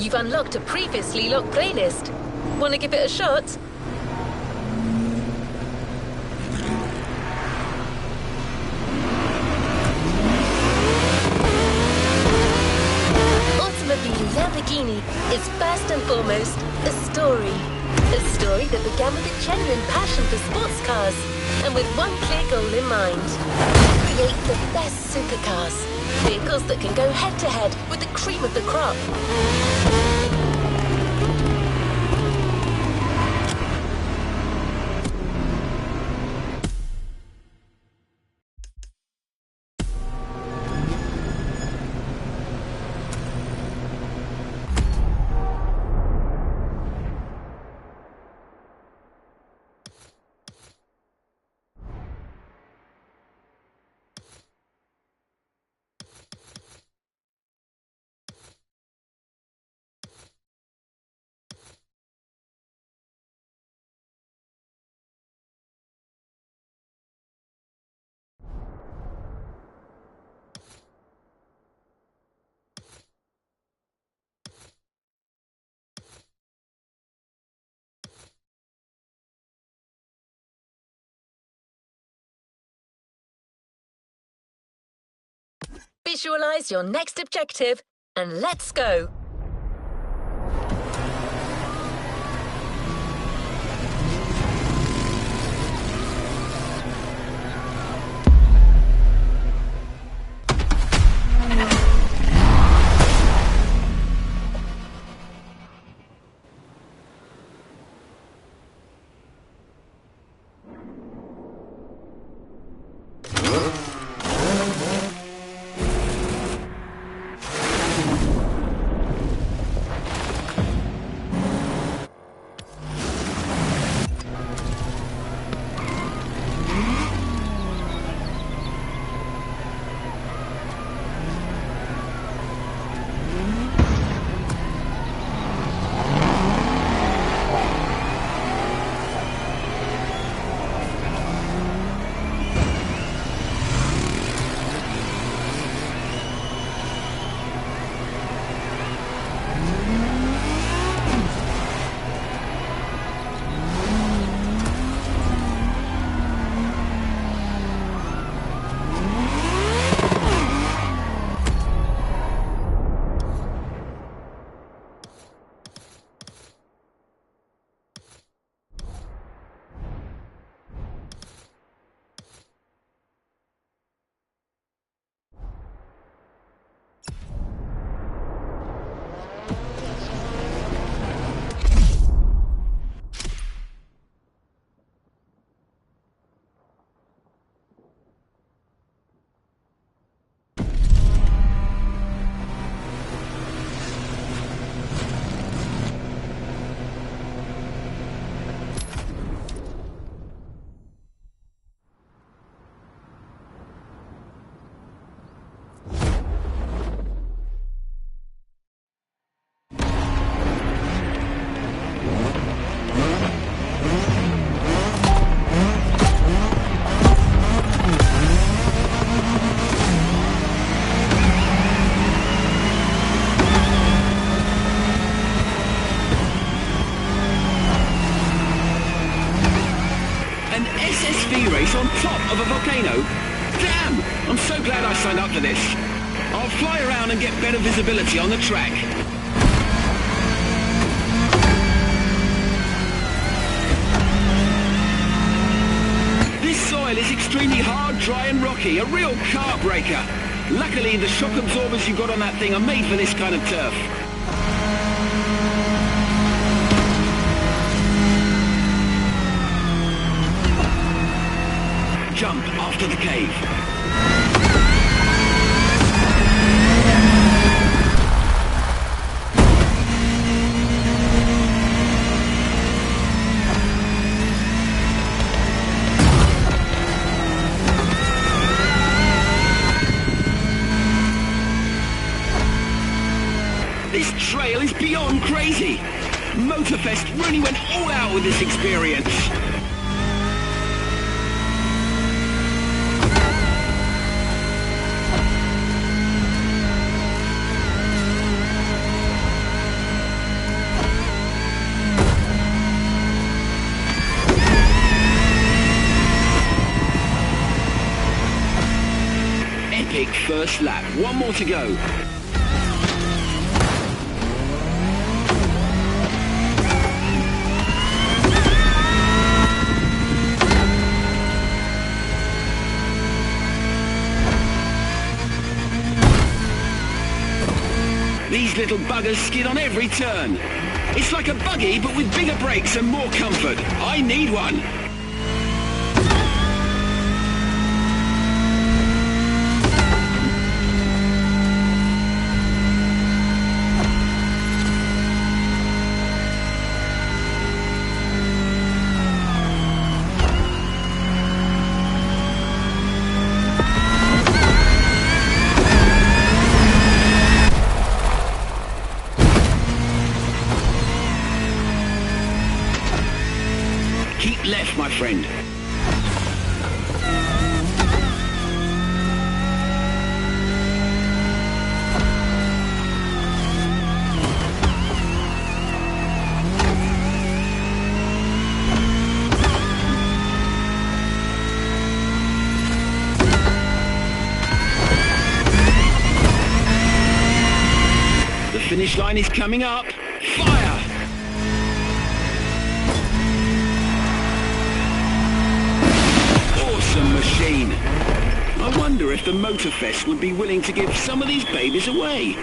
You've unlocked a previously locked playlist. Want to give it a shot? Automobile Lamborghini is first and foremost a story. A story that began with a genuine passion for sports cars and with one clear goal in mind. Create the best supercars. Vehicles that can go head-to-head with the cream of the crop. Visualize your next objective, and let's go! race on top of a volcano? Damn! I'm so glad I signed up for this. I'll fly around and get better visibility on the track. This soil is extremely hard, dry and rocky, a real car breaker. Luckily, the shock absorbers you got on that thing are made for this kind of turf. Jump after the cave. This trail is beyond crazy. MOTORFEST really went all out with this experience. epic first lap. One more to go. These little buggers skid on every turn. It's like a buggy, but with bigger brakes and more comfort. I need one. Keep left, my friend. The finish line is coming up. Fire! Machine. I wonder if the MOTORFEST would be willing to give some of these babies away.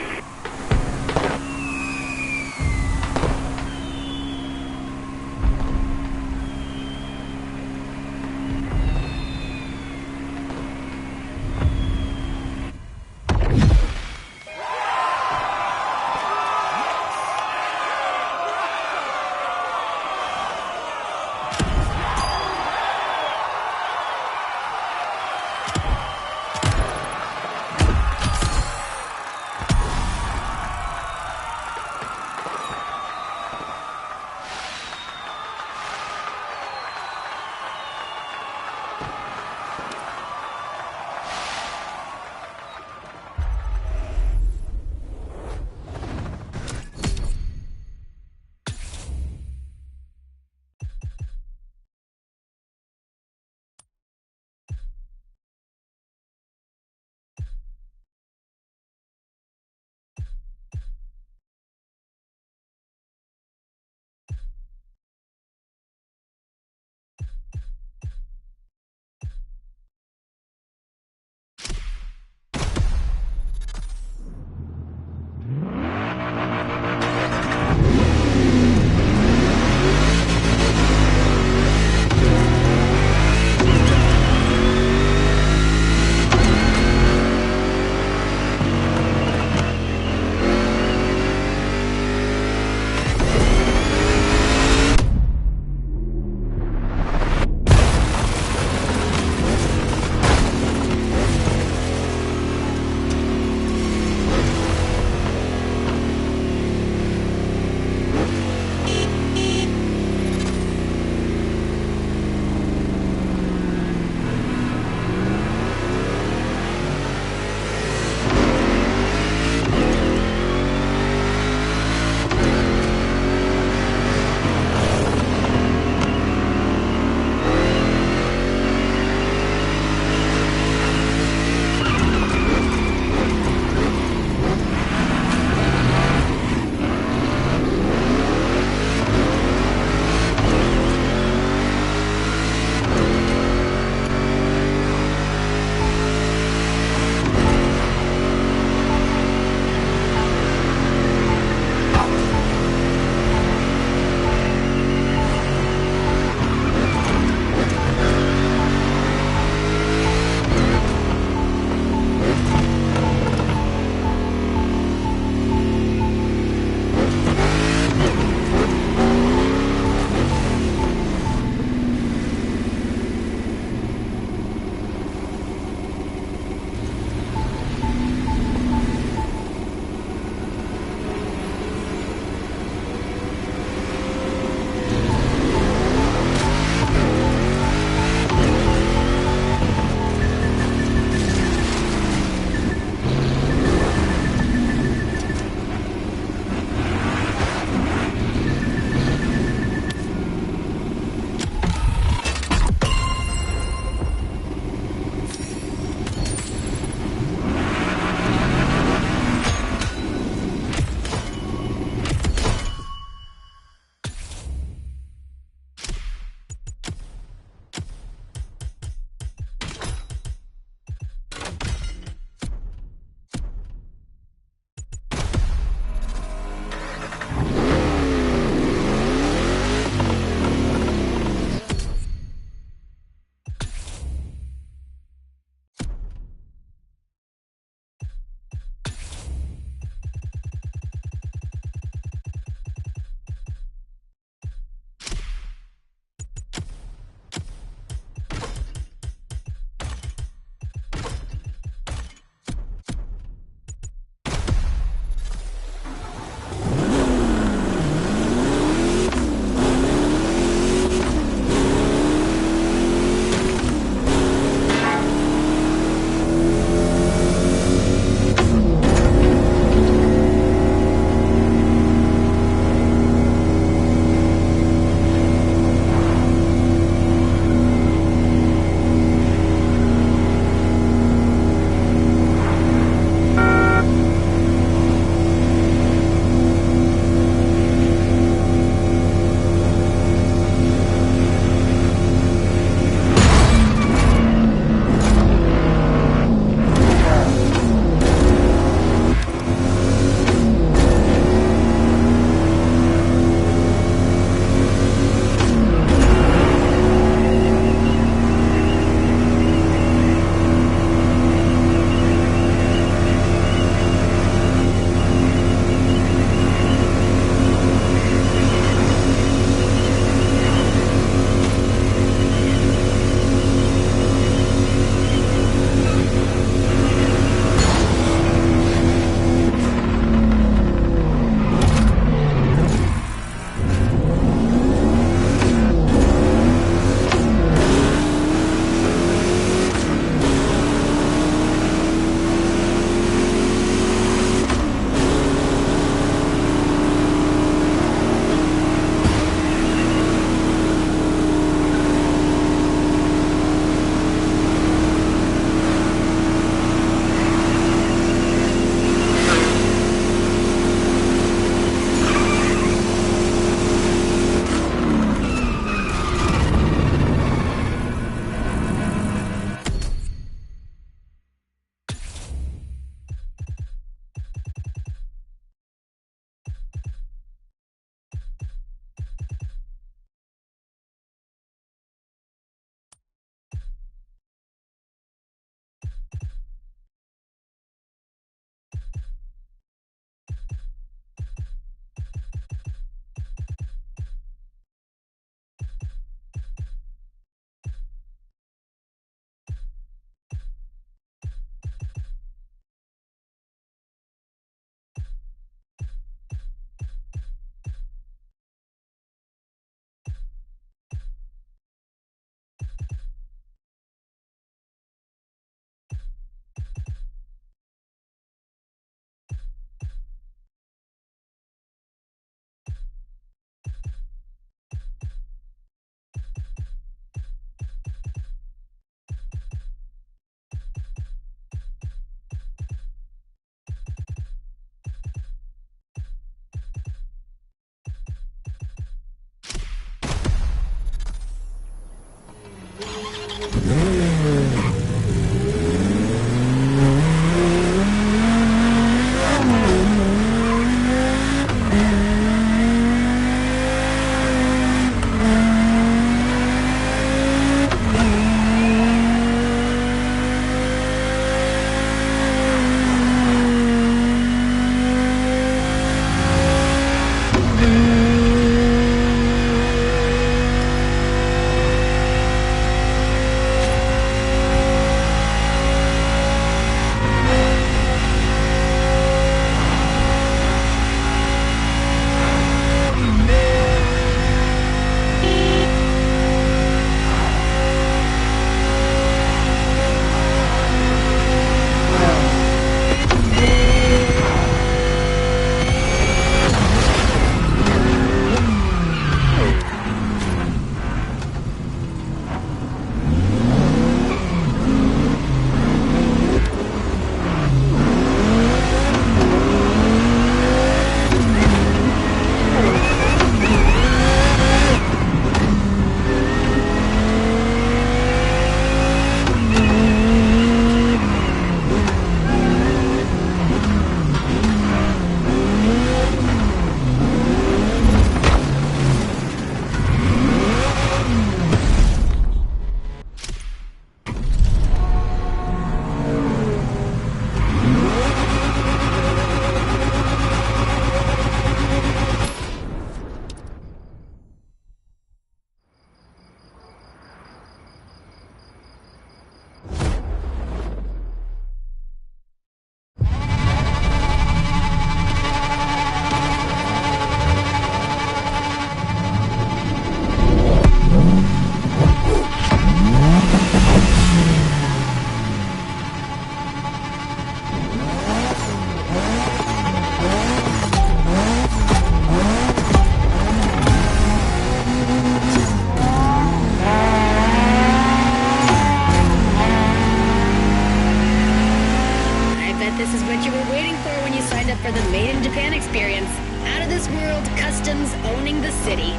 for the Made in Japan experience. Out of this world customs owning the city.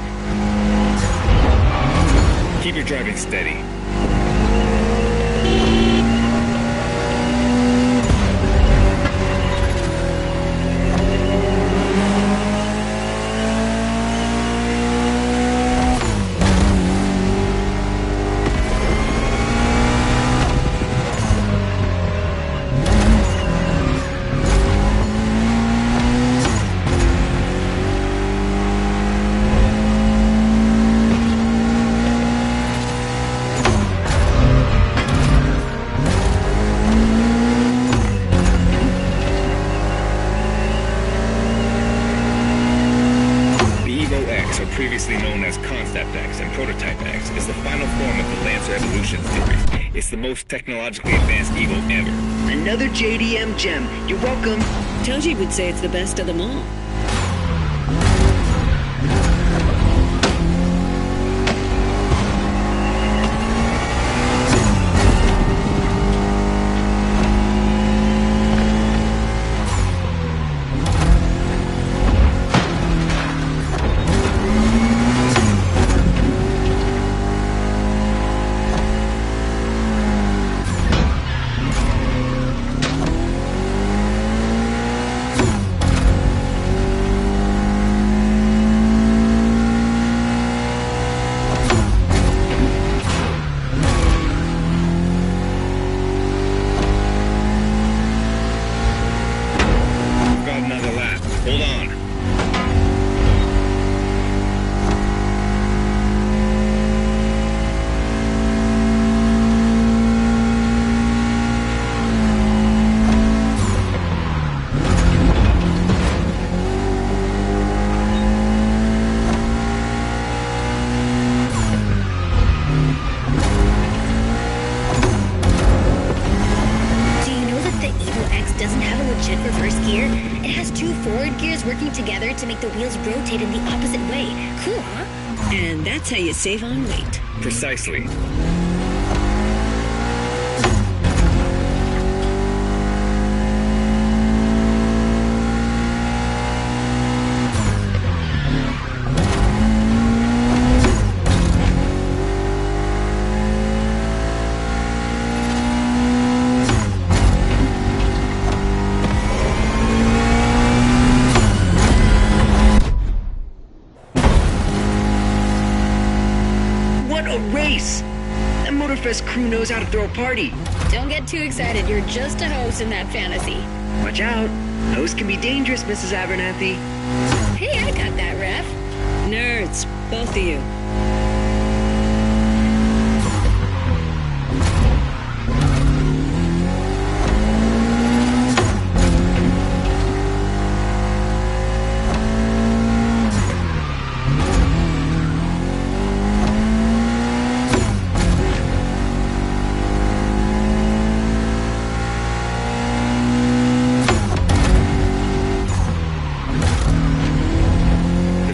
Keep your driving steady. Previously known as Concept X and Prototype X, is the final form of the Lancer Evolution series. It's the most technologically advanced Evo ever. Another JDM gem. You're welcome. Toji would say it's the best of them all. Together to make the wheels rotate in the opposite way. Cool, huh? And that's how you save on weight. Precisely. MOTORFEST crew knows how to throw a party. Don't get too excited. You're just a host in that fantasy. Watch out. Hosts can be dangerous, Mrs. Abernathy. Hey, I got that, Ref. Nerds, both of you.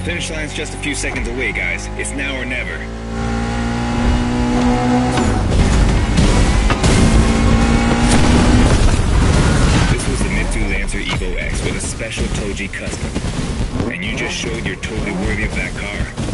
Finish line's just a few seconds away, guys. It's now or never. This was the Mitsu Lancer Evo X with a special Toji custom. And you just showed you're totally worthy of that car.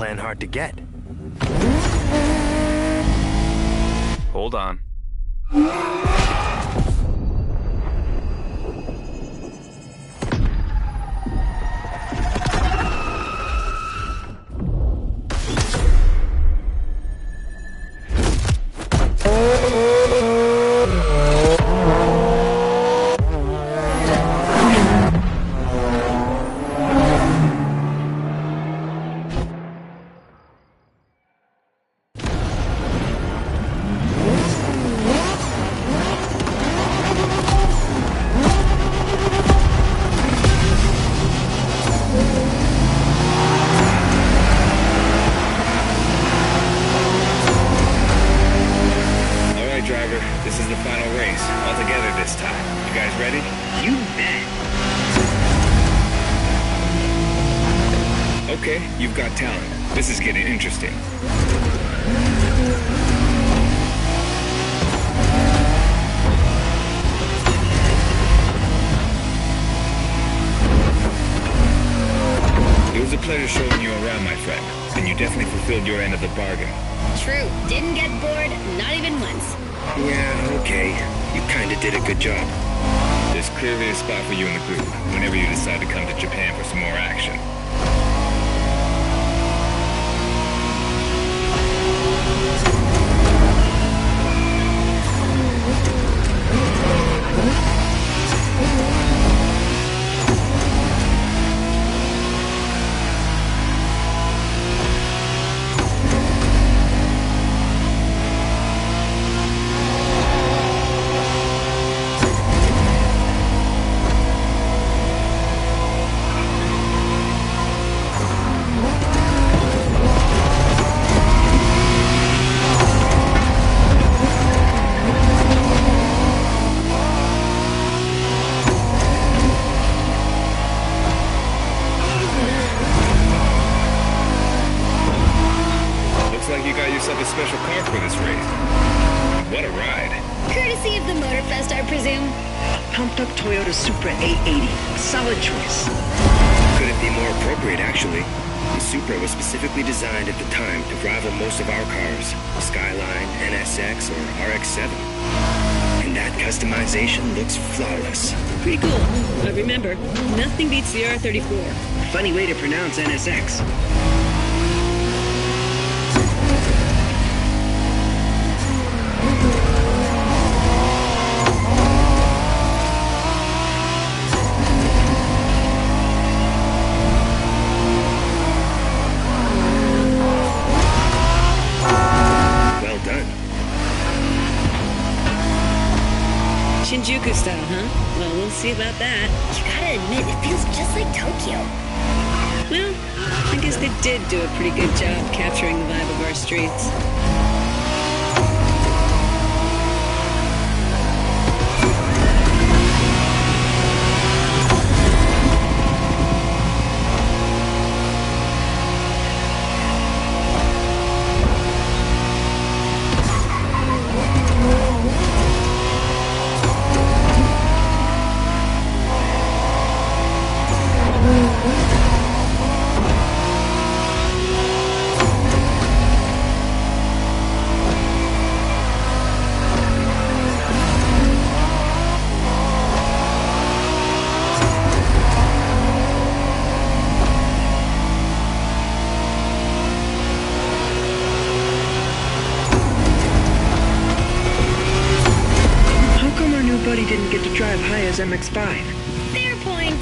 plan hard to get. Hold on. This is the final race, all together this time. You guys ready? You bet. Okay, you've got talent. This is getting interesting. It was a pleasure showing you around, my friend, and you definitely fulfilled your end of the bargain. True. Didn't get bored, not even once. Yeah, okay. You kinda did a good job. There's clearly a spot for you in the group whenever you decide to come to Japan for some more action. A special car for this race. What a ride. Courtesy of the MOTORFEST, I presume. Pumped up Toyota Supra 880. Solid choice. Couldn't be more appropriate, actually. The Supra was specifically designed at the time to rival most of our cars. Skyline, NSX, or RX-7. And that customization looks flawless. Pretty cool. But remember, nothing beats the R34. Funny way to pronounce NSX. Shinjuku style, huh? Well, we'll see about that. You gotta admit, it feels just like Tokyo. Well, I guess they did do a pretty good job capturing the vibe of our streets. Buddy didn't get to drive high as MX-5. Fair point.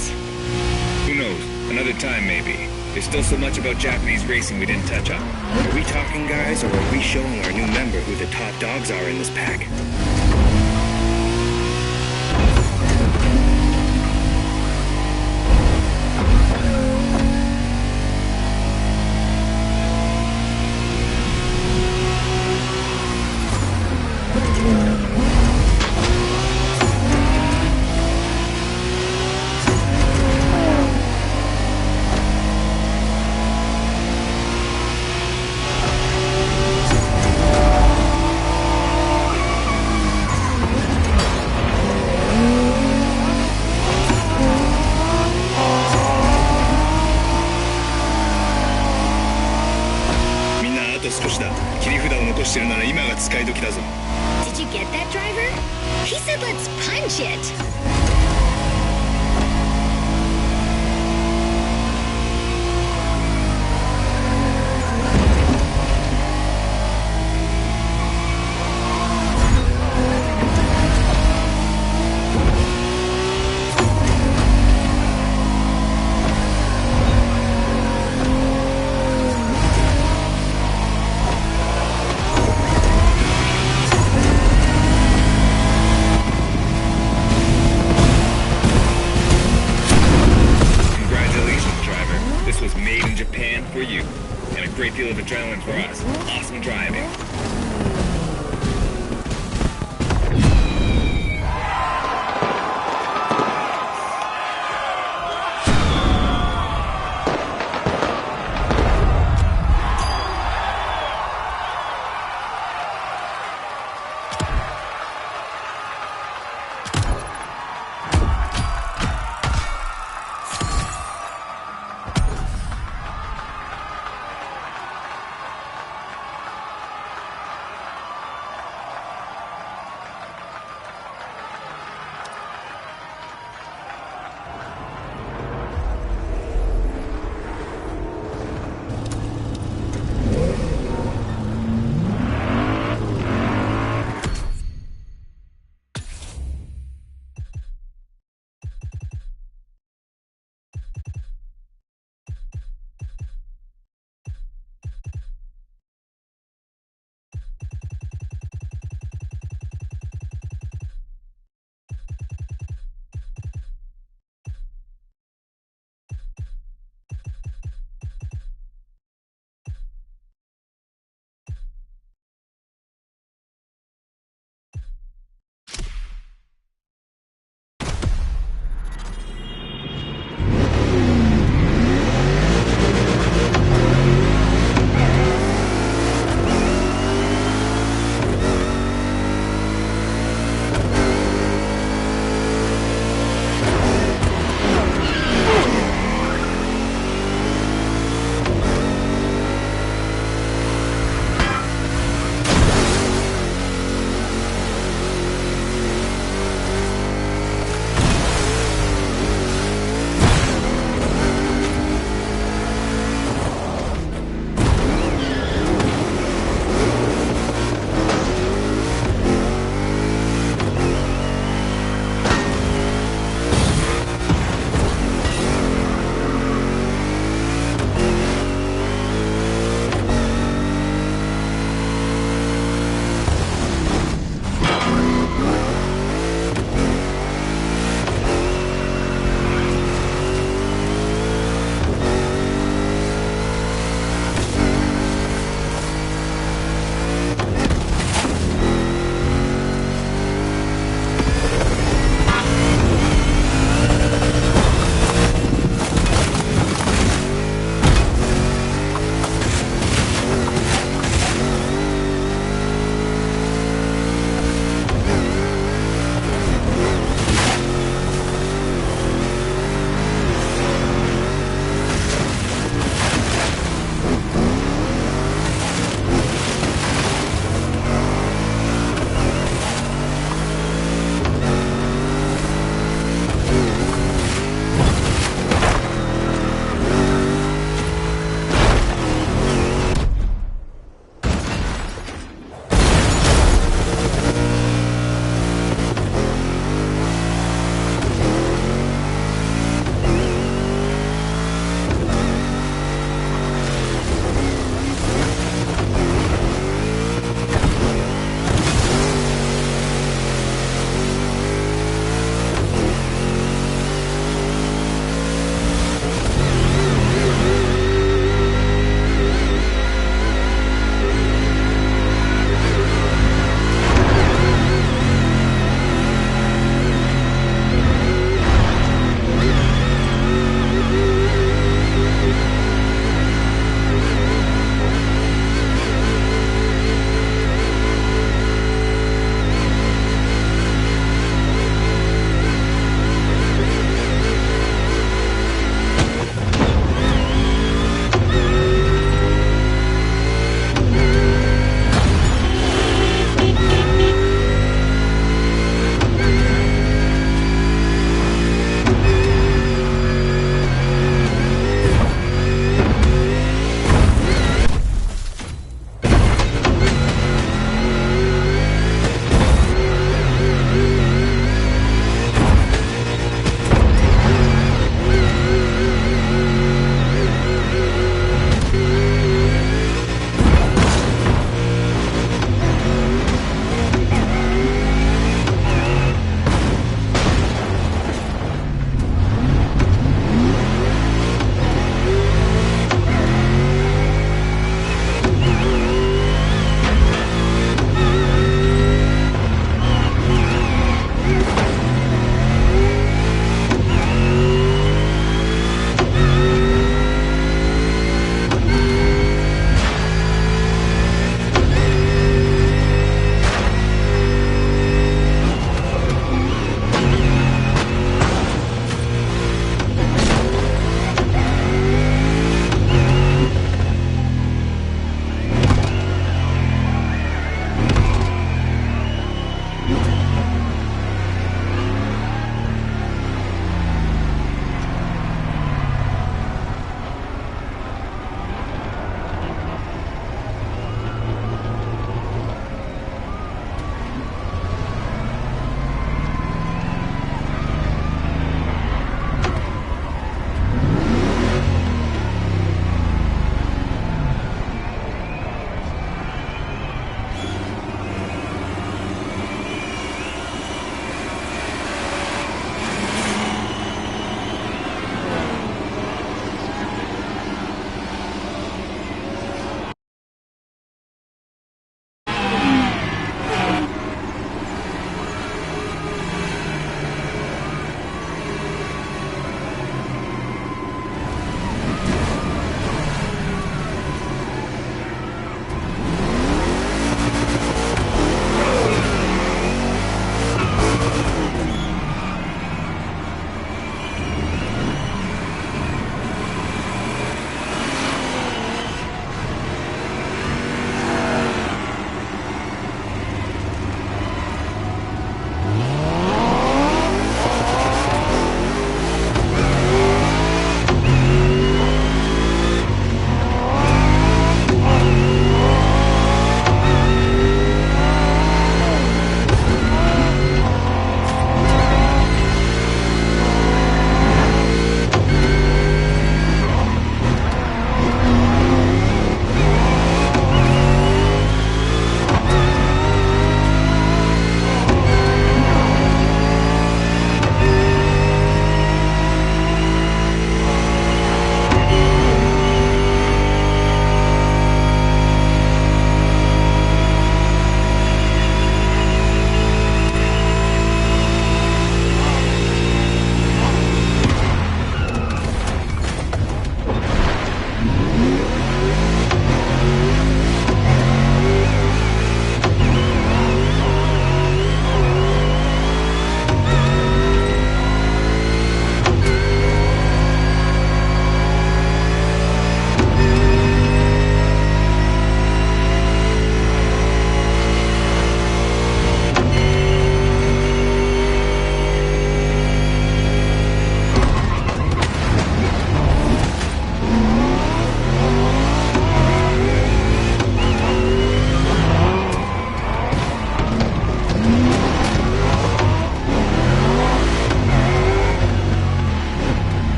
Who knows? Another time, maybe. There's still so much about Japanese racing we didn't touch on. Are we talking, guys, or are we showing our new member who the top dogs are in this pack? してるなら今が使い時だぞ。 Did you get that, driver? He said let's punch it. For you, and a great deal of adrenaline for us. Awesome driving.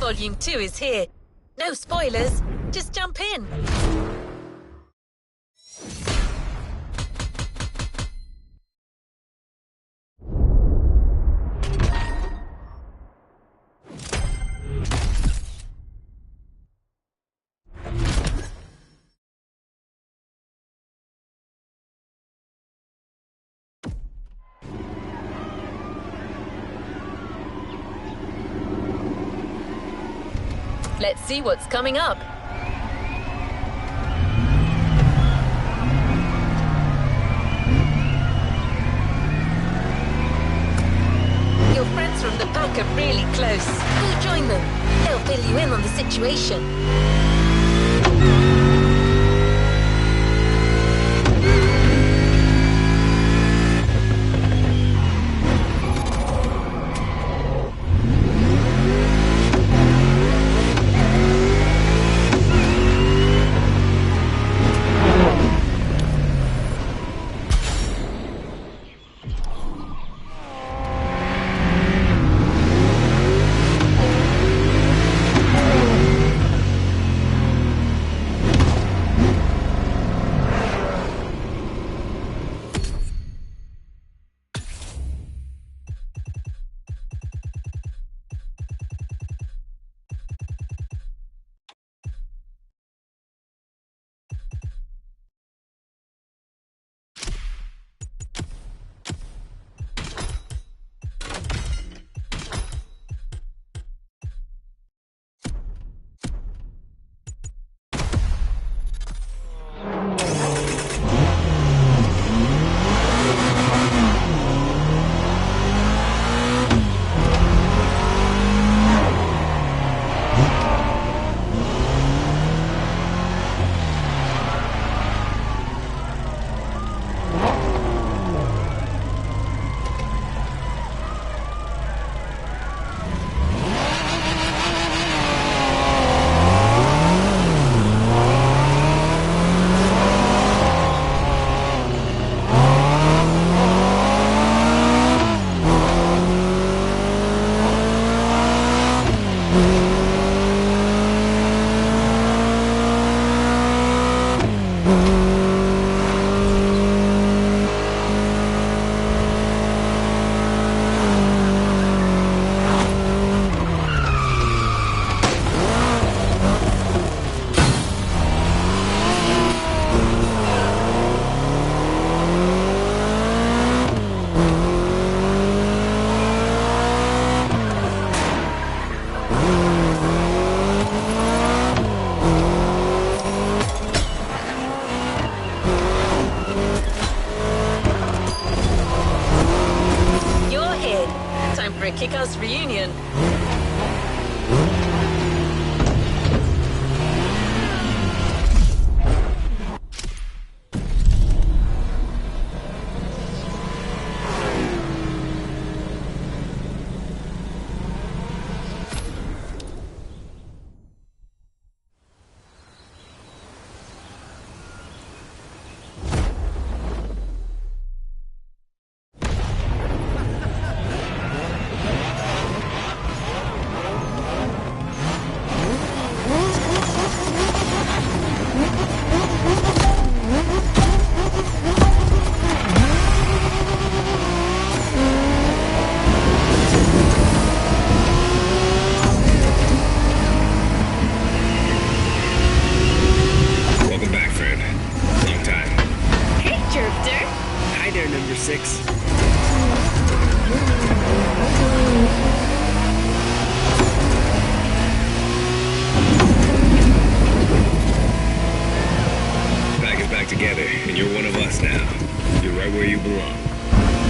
Volume 2 is here. No spoilers, just jump in. Let's see what's coming up. Your friends from the back are really close. Go join them. They'll fill you in on the situation. For a kick-ass reunion. Together, and you're one of us now. You're right where you belong.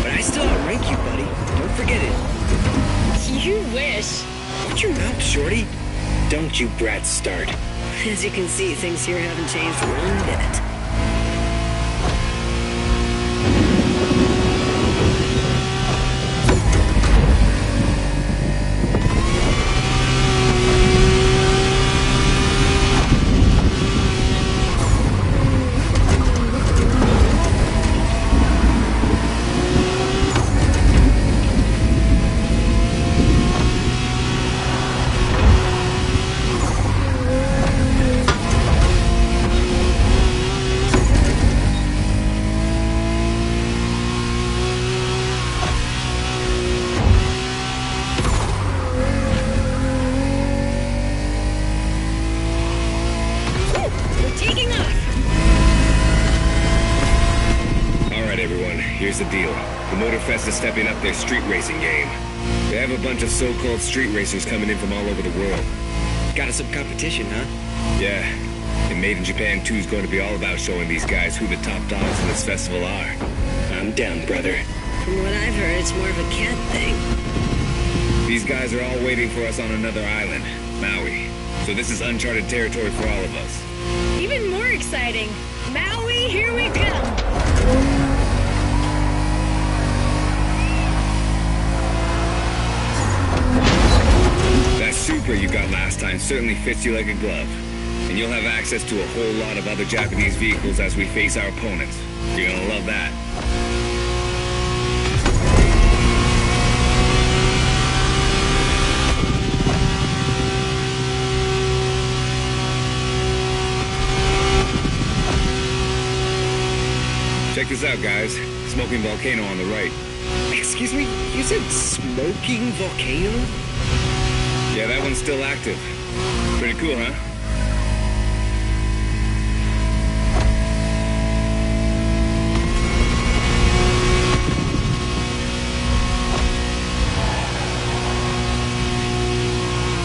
But I still outrank you, buddy. Don't forget it. You wish. Watch your mouth, Shorty. Don't you brats start. As you can see, things here haven't changed one bit. The MOTORFEST is stepping up their street racing game. They have a bunch of so-called street racers coming in from all over the world. Got us some competition, huh? Yeah. And Made in Japan 2 is going to be all about showing these guys who the top dogs in this festival are. I'm down, brother. From what I've heard, it's more of a cat thing. These guys are all waiting for us on another island, Maui. So this is uncharted territory for all of us. Even more exciting. Maui, here we come. That Supra you got last time certainly fits you like a glove. And you'll have access to a whole lot of other Japanese vehicles as we face our opponents. You're gonna love that. Check this out, guys. Smoking volcano on the right. Excuse me? You said smoking volcano? Yeah, that one's still active. Pretty cool, huh?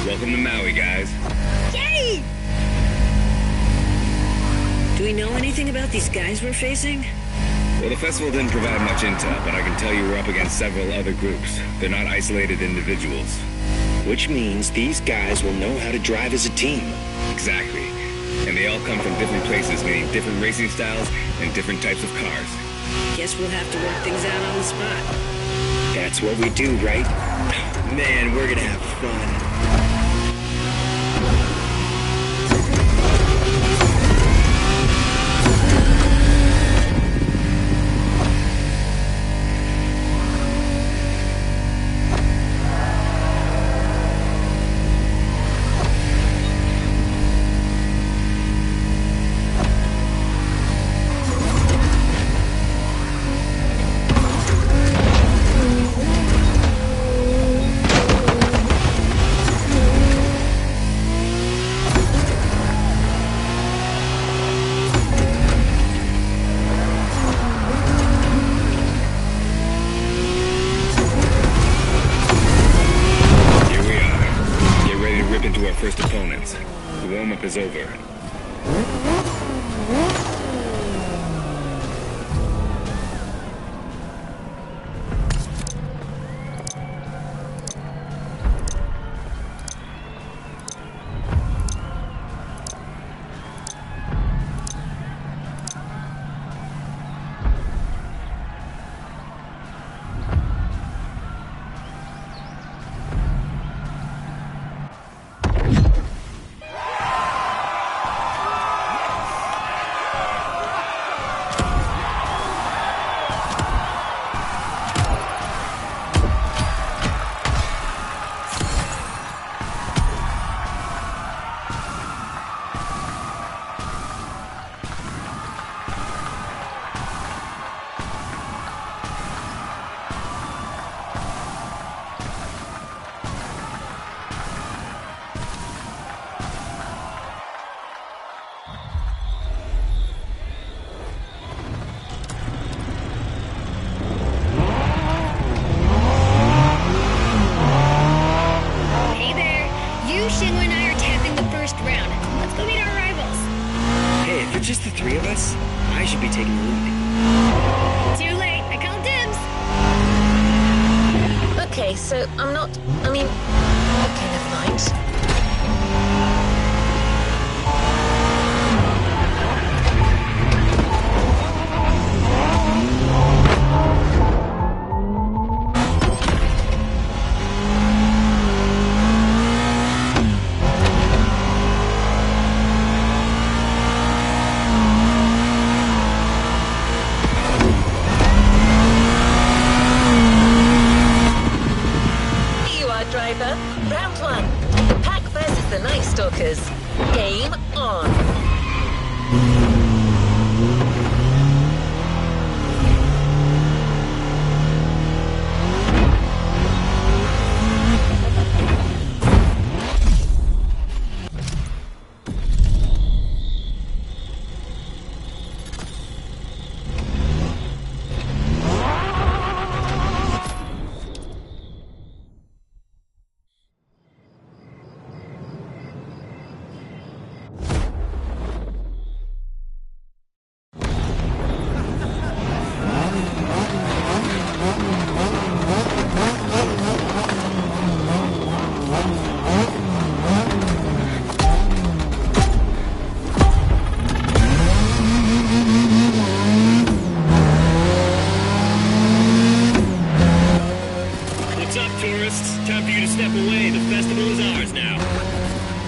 Welcome to Maui, guys. Yay! Do we know anything about these guys we're facing? Well, the festival didn't provide much intel, but I can tell you we're up against several other groups. They're not isolated individuals. Which means these guys will know how to drive as a team. Exactly. And they all come from different places, meaning different racing styles and different types of cars. Guess we'll have to work things out on the spot. That's what we do, right? Man, we're gonna have fun. First opponents. The warm-up is over. just the three of us, I should be taking the lead. Too late. I called dibs. Okay, so I'm not... okay, never mind. Driver, round one. The Pack versus the Night Stalkers. Game on.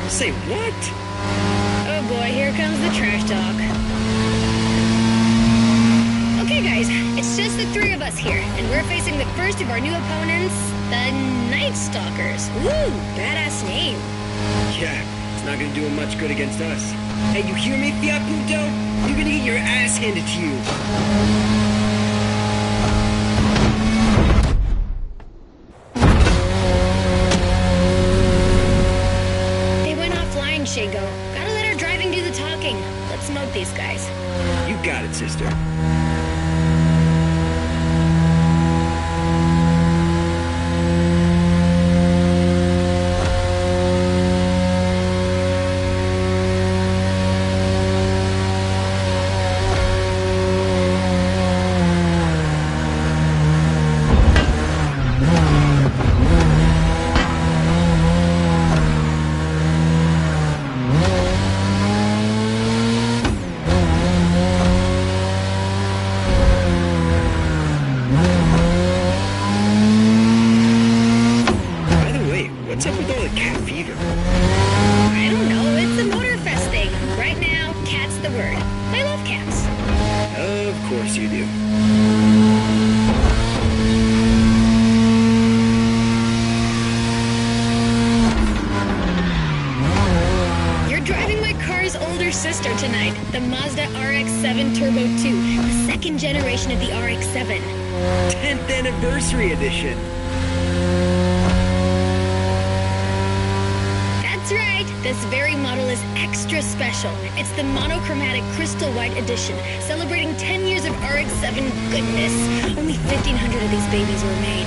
Say what? Oh boy, here comes the trash talk. Okay guys, it's just the three of us here, and we're facing the first of our new opponents, the Night Stalkers. Woo, badass name. Yeah, it's not gonna do him much good against us. Hey, you hear me, Fiat Punto? You're gonna get your ass handed to you. They went offline, Shingo. Gotta let our driving do the talking. Let's smoke these guys. You got it, sister. What's up with all the cat fever? I don't know, it's a MOTORFEST thing. Right now, cat's the word. I love cats. Of course you do. You're driving my car's older sister tonight, the Mazda RX-7 Turbo 2, the second generation of the RX-7. 10th anniversary edition. That's right, this very model is extra special. It's the monochromatic crystal white edition, celebrating 10 years of RX-7 goodness. Only 1,500 of these babies were made.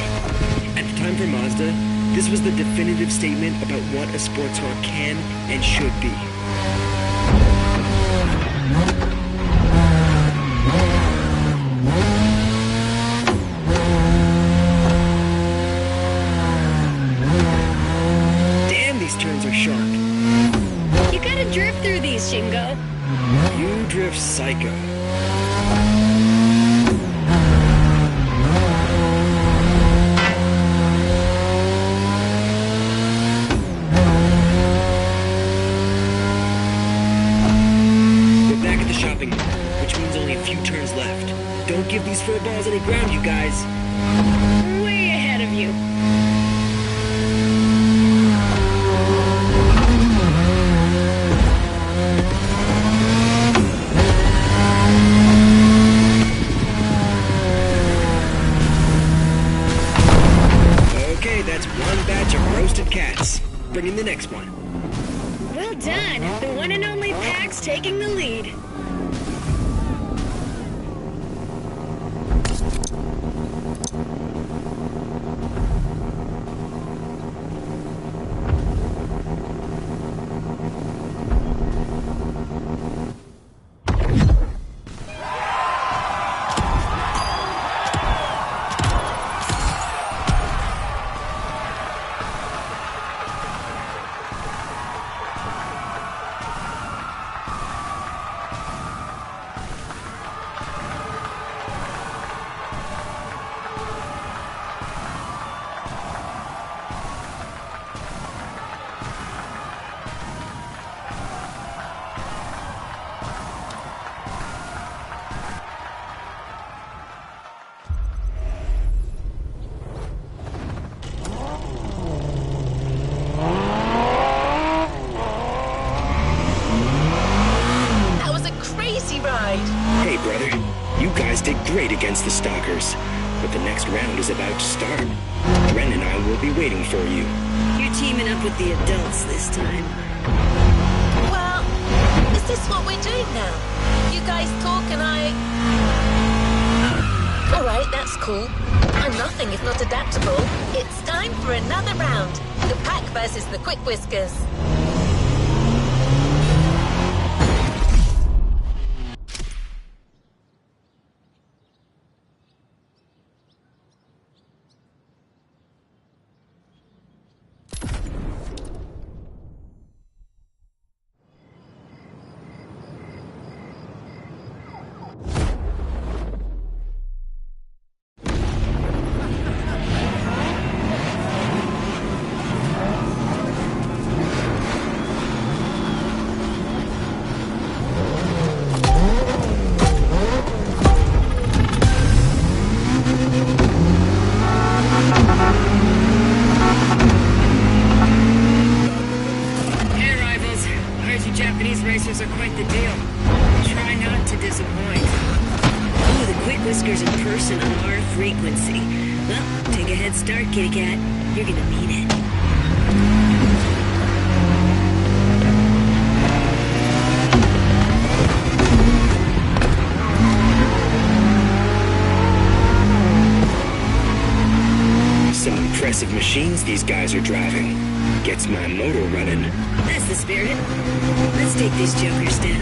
At the time for Mazda, this was the definitive statement about what a sports car can and should be. Damn, these turns are sharp. You gotta drift through these, Shingo. You drift psycho. Which means only a few turns left. Don't give these four balls any ground, you guys. Way ahead of you. Okay, that's one batch of roasted cats. Bring in the next one. Well done. The one and only Pax taking the lead. Hey, brother. You guys did great against the Stalkers. But the next round is about to start. Ren and I will be waiting for you. You're teaming up with the adults this time. Well, is this what we're doing now? You guys talk and I... Alright, that's cool. I'm nothing if not adaptable. It's time for another round. The Pack versus the Quick Whiskers. These racers are quite the deal. Try not to disappoint. Ooh, the Quick Whiskers in person on our frequency. Well, take a head start, kitty cat. You're gonna need it. Some impressive machines these guys are driving. Gets my motor running. That's the spirit. Let's take these jokers down.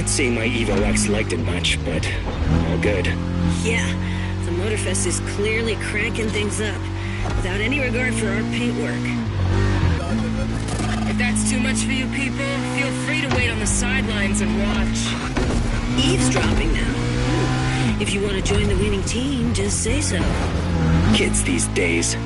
Say my Evo X liked it much, but all good. Yeah, the MOTORFEST is clearly cranking things up, without any regard for our paintwork. If that's too much for you people, feel free to wait on the sidelines and watch. Eavesdropping now. If you want to join the winning team, just say so. Kids these days.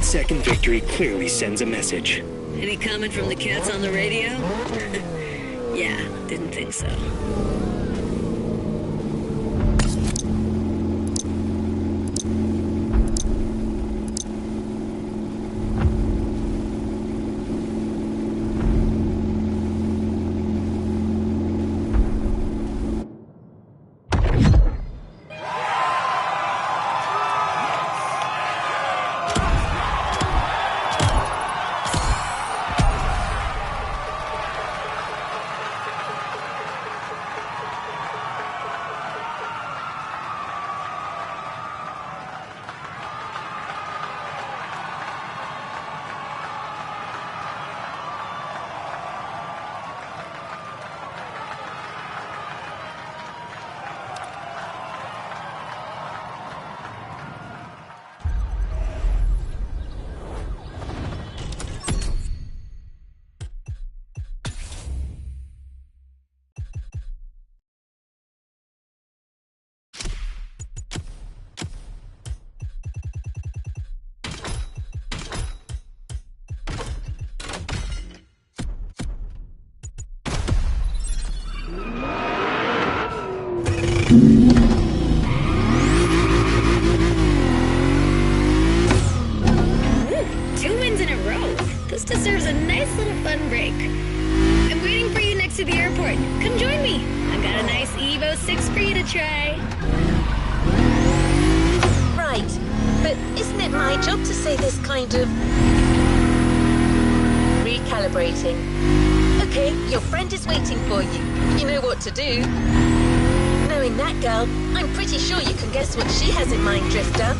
Second victory clearly sends a message. Any comment from the cats on the radio? Yeah, didn't think so. Two wins in a row. This deserves a nice little fun break. I'm waiting for you next to the airport. Come join me. I've got a nice Evo 6 for you to try. Right, but isn't it my job to say this kind of... recalibrating? Okay, your friend is waiting for you. You know what to do. Knowing that girl, I'm pretty sure you can guess what she has in mind, Drifter.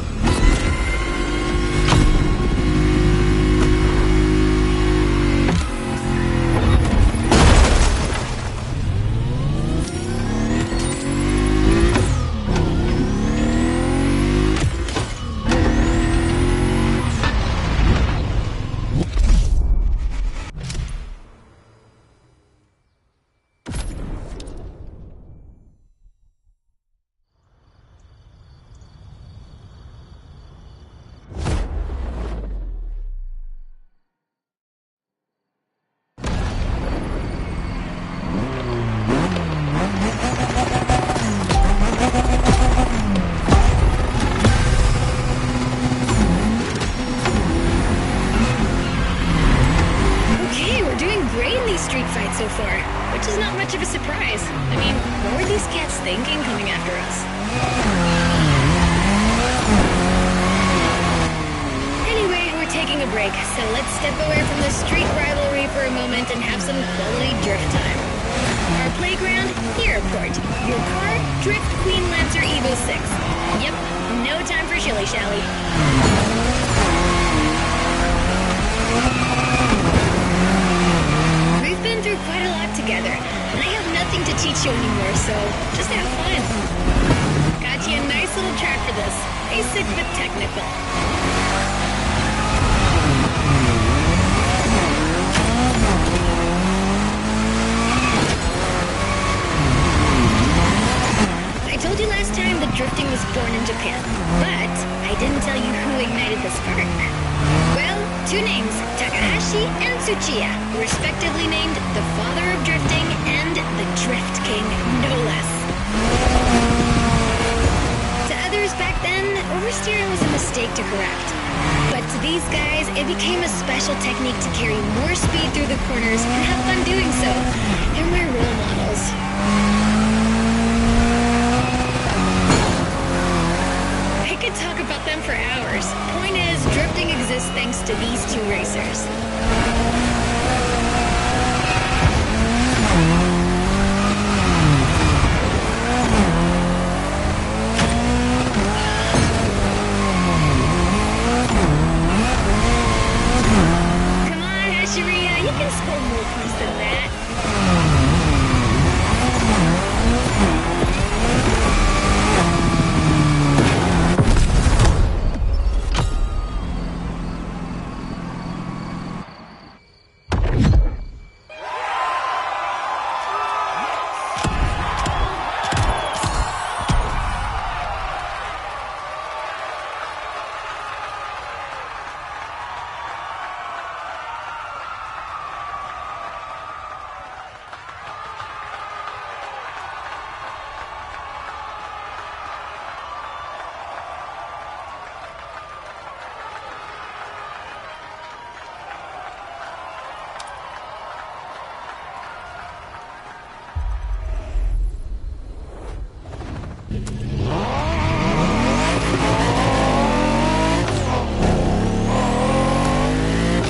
like, so let's step away from the street rivalry for a moment and have some quality drift time. Our playground, Airport. Your car, Drift Queen Lancer Evo 6. Yep, no time for shilly-shally. We've been through quite a lot together, and I have nothing to teach you anymore, so just have fun. Got you a nice little track for this. Basic but technical. I told you last time that drifting was born in Japan, but I didn't tell you who ignited the spark. Well, two names, Takahashi and Tsuchiya, respectively named the father of drifting and the Drift King, no less. To others back then, oversteering was a mistake to correct. But to these guys, it became a special technique to carry more speed through the corners and have fun doing so. They're my role models. I could talk about them for hours. Point is, drifting exists thanks to these two racers. Come on, Asheria, you can score more points than that.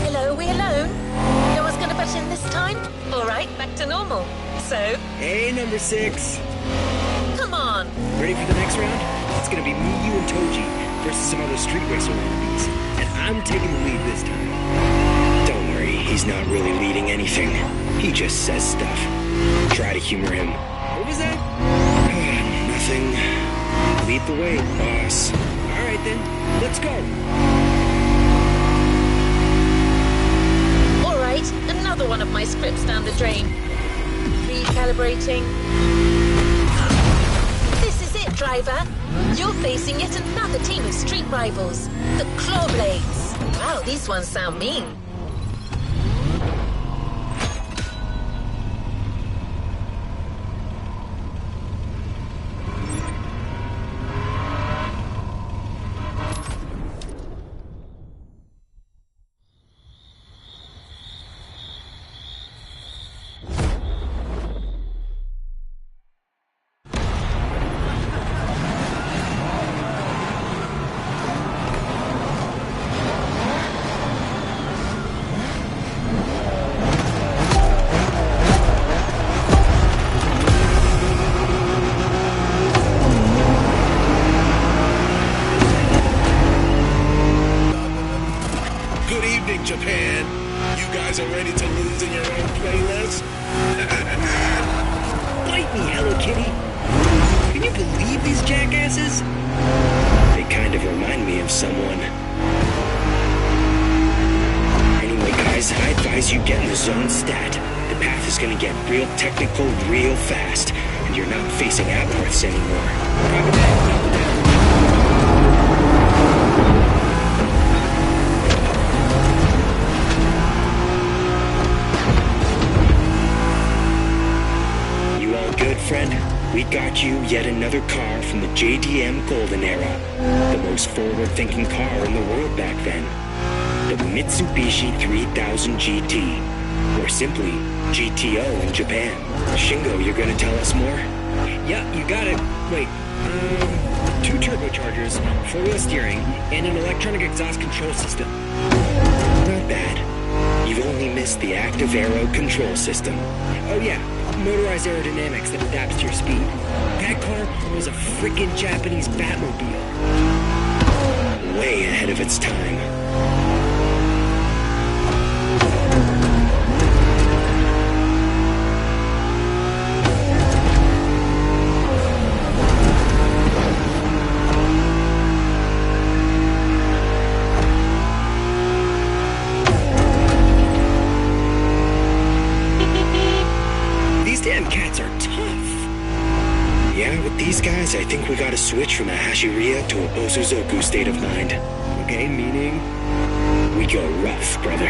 Hello, we alone? No one's gonna butt in this time? Alright, back to normal. So, Hey, number 6. come on. Ready for the next round? It's gonna be me, you, and Toji versus some other street racer wannabes. And I'm taking the lead this time. Don't worry, he's not really leading anything. He just says stuff. Try to humor him. What was that? Nothing. Lead the way, boss. All right, then. Let's go. Alright, another one of my scripts down the drain. Recalibrating. This is it, driver. You're facing yet another team of street rivals, the Clawblades. Wow, these ones sound mean. Good evening, Japan. You guys are ready to lose in your own playlist? Bite me, Hello Kitty. Can you believe these jackasses? They kind of remind me of someone. Anyway, guys, I advise you get in the zone stat. The path is gonna get real technical real fast, and you're not facing outworths anymore. You all good, friend? We got you yet another car from the JDM Golden Era. The most forward-thinking car in the world back then. The Mitsubishi 3000 GT. Or simply, GTO in Japan. Shingo, you're gonna tell us more? Yeah, you got it. Wait, 2 turbochargers, 4-wheel steering, and an electronic exhaust control system. Well, bad. You've only missed the active aero control system. Oh yeah, motorized aerodynamics that adapts to your speed. That car was a freaking Japanese Batmobile. Way ahead of its time. Damn cats are tough. Yeah, with these guys, I think we gotta switch from a Hashiriya to a Bosuzoku state of mind. Okay, meaning? We go rough, brother.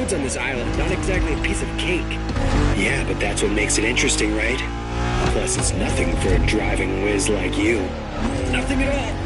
On this island, not exactly a piece of cake. Yeah, but that's what makes it interesting, right? Plus, it's nothing for a driving whiz like you. Nothing at all.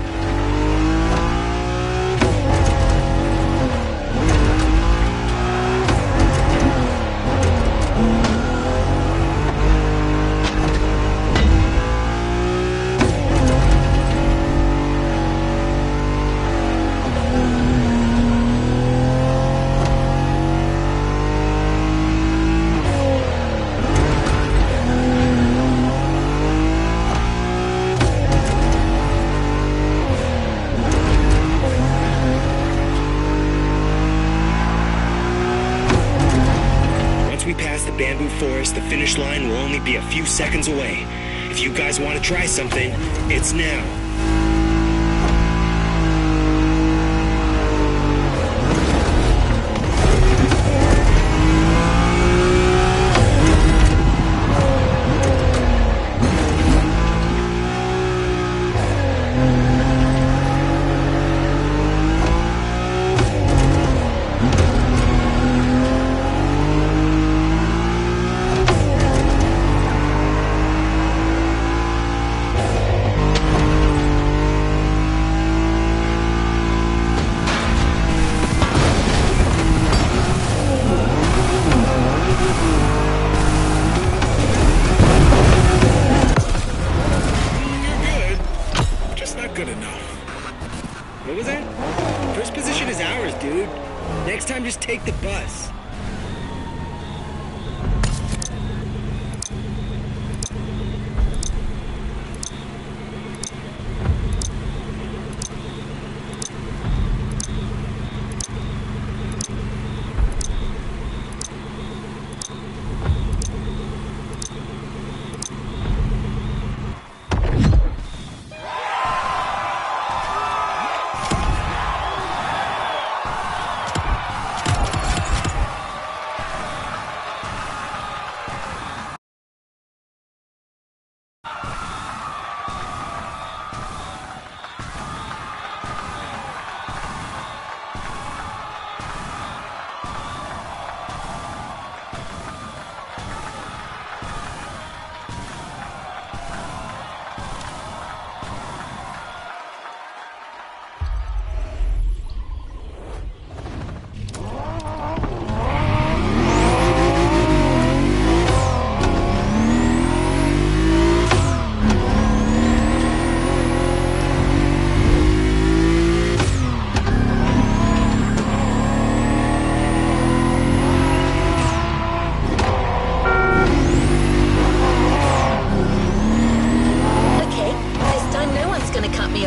Bamboo Forest, the finish line will only be a few seconds away. If you guys want to try something, it's now. What was that? First position is ours, dude. Next time, just take the bus.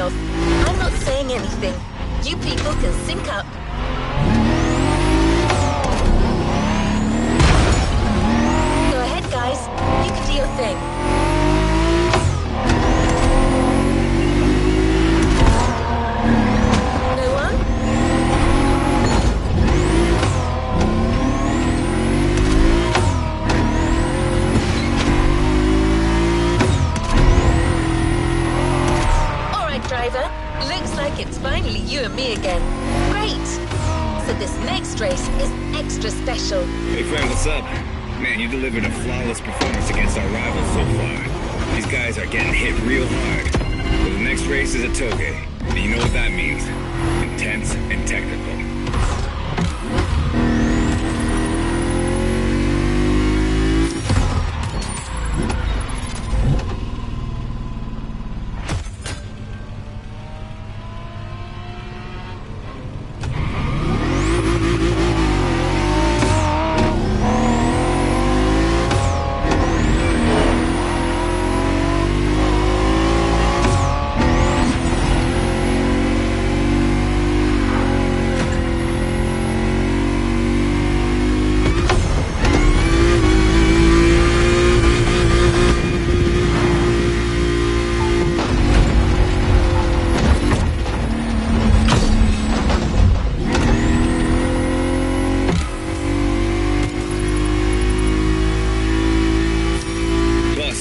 I'm not saying anything. You people can sync up. Go ahead, guys. You can do your thing. No one? Looks like it's finally you and me again. Great! So this next race is extra special. Hey friend, what's up? Man, you delivered a flawless performance against our rivals so far. These guys are getting hit real hard. But the next race is a toge, and you know what that means. Intense and technical.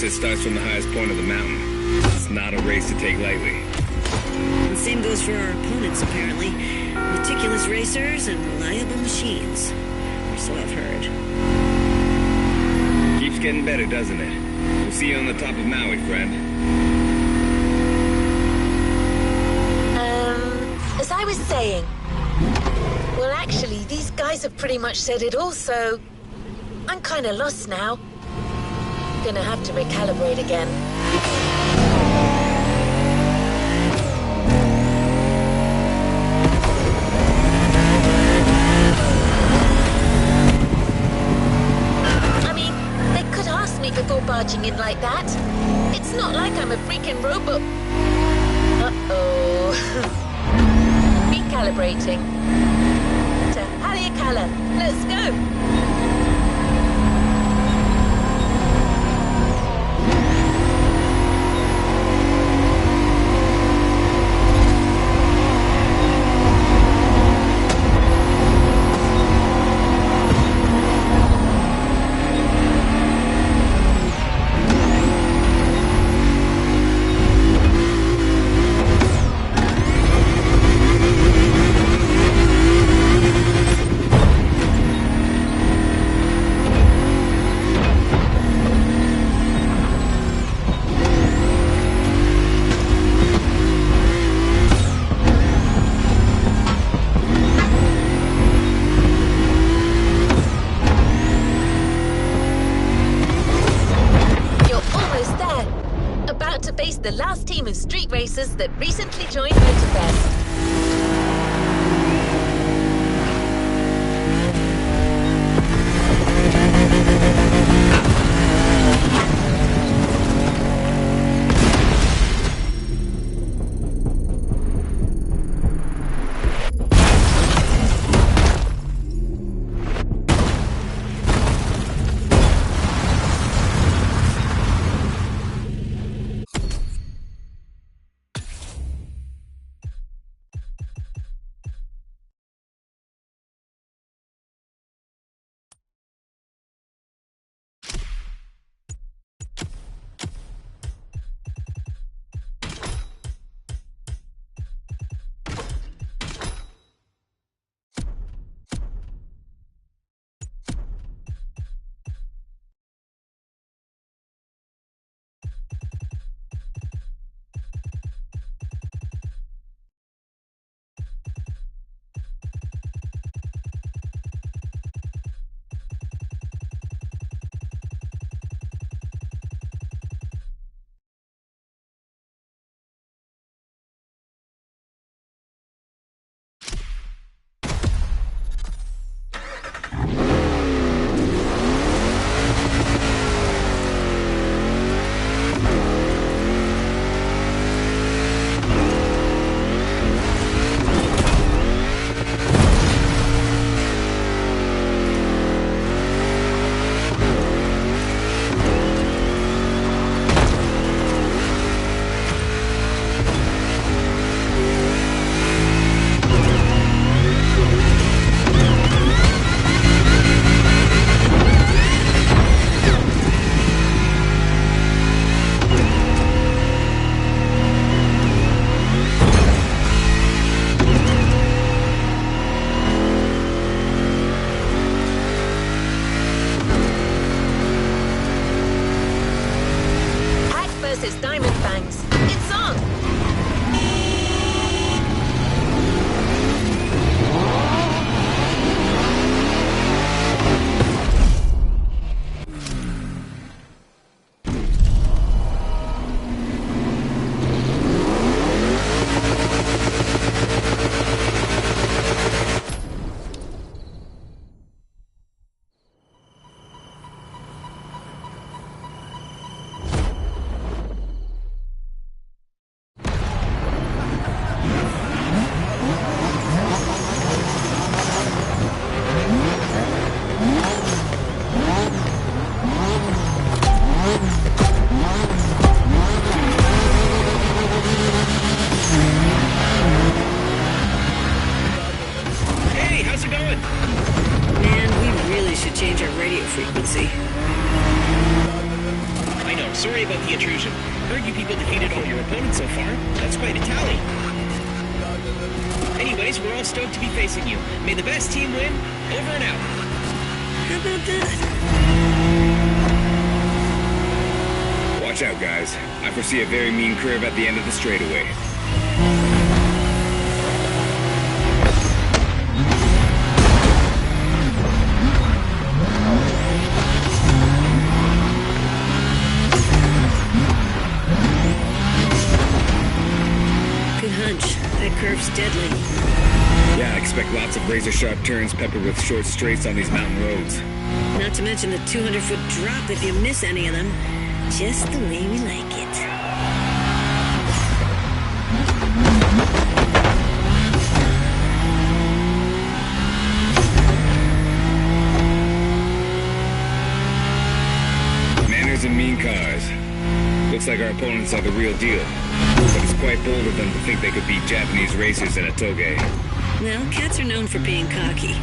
It starts from the highest point of the mountain. It's not a race to take lightly. The same goes for our opponents, apparently. Meticulous racers and reliable machines. Or so I've heard. Keeps getting better, doesn't it? We'll see you on the top of Maui, friend. As I was saying... Well, actually, these guys have pretty much said it all, so... I'm kinda lost now. Gonna have to recalibrate again. I mean, they could ask me before barging in like that. It's not like I'm a freaking robot. Uh-oh. Recalibrating. To Haleakala. Let's go. The last team of street racers that recently joined MOTORFEST. change our radio frequency. I know, sorry about the intrusion. Heard you people defeated all your opponents so far. That's quite a tally. Anyways, we're all stoked to be facing you. May the best team win. Over and out. How about that? Watch out, guys. I foresee a very mean curve at the end of the straightaway. Good hunch. That curve's deadly. Yeah, I expect lots of razor-sharp turns peppered with short straights on these mountain roads. Not to mention the 200-foot drop if you miss any of them. Just the way we like it. Manners and mean cars. Looks like our opponents are the real deal. But it's quite bold of them to think they could beat Japanese racers in a toge. Well, cats are known for being cocky.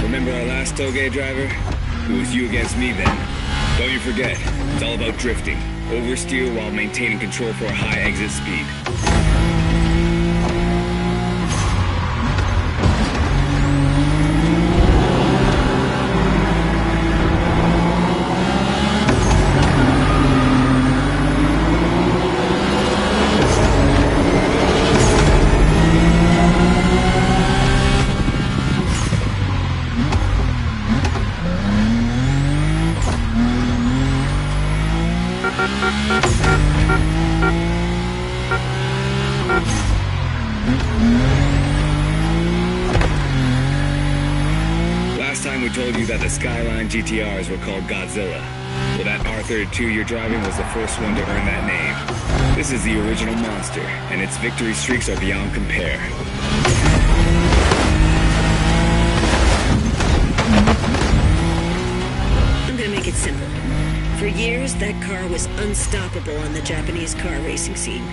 Remember our last toge driver? It was you against me then. Don't you forget, it's all about drifting. Oversteer while maintaining control for a high exit speed. Last time we told you that the Skyline GTRs were called Godzilla. Well, that R32 you're driving was the first one to earn that name. This is the original monster, and its victory streaks are beyond compare. I'm gonna make it simple. For years, that car was unstoppable on the Japanese car racing scene.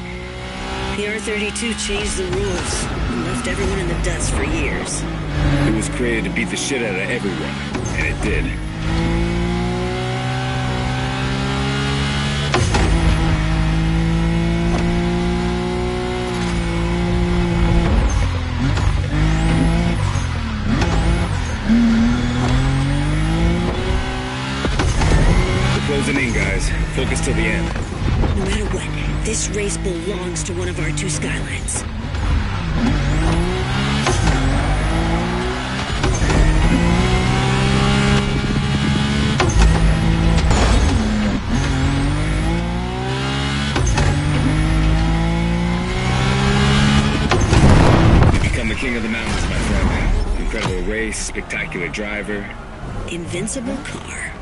The R32 changed the rules and left everyone in the dust for years. It was created to beat the shit out of everyone, and it did. We're closing in, guys. Focus till the end. No matter what, this race belongs to one of our two Skylines. The king of the mountains, my friend. Incredible race, spectacular driver. Invincible car.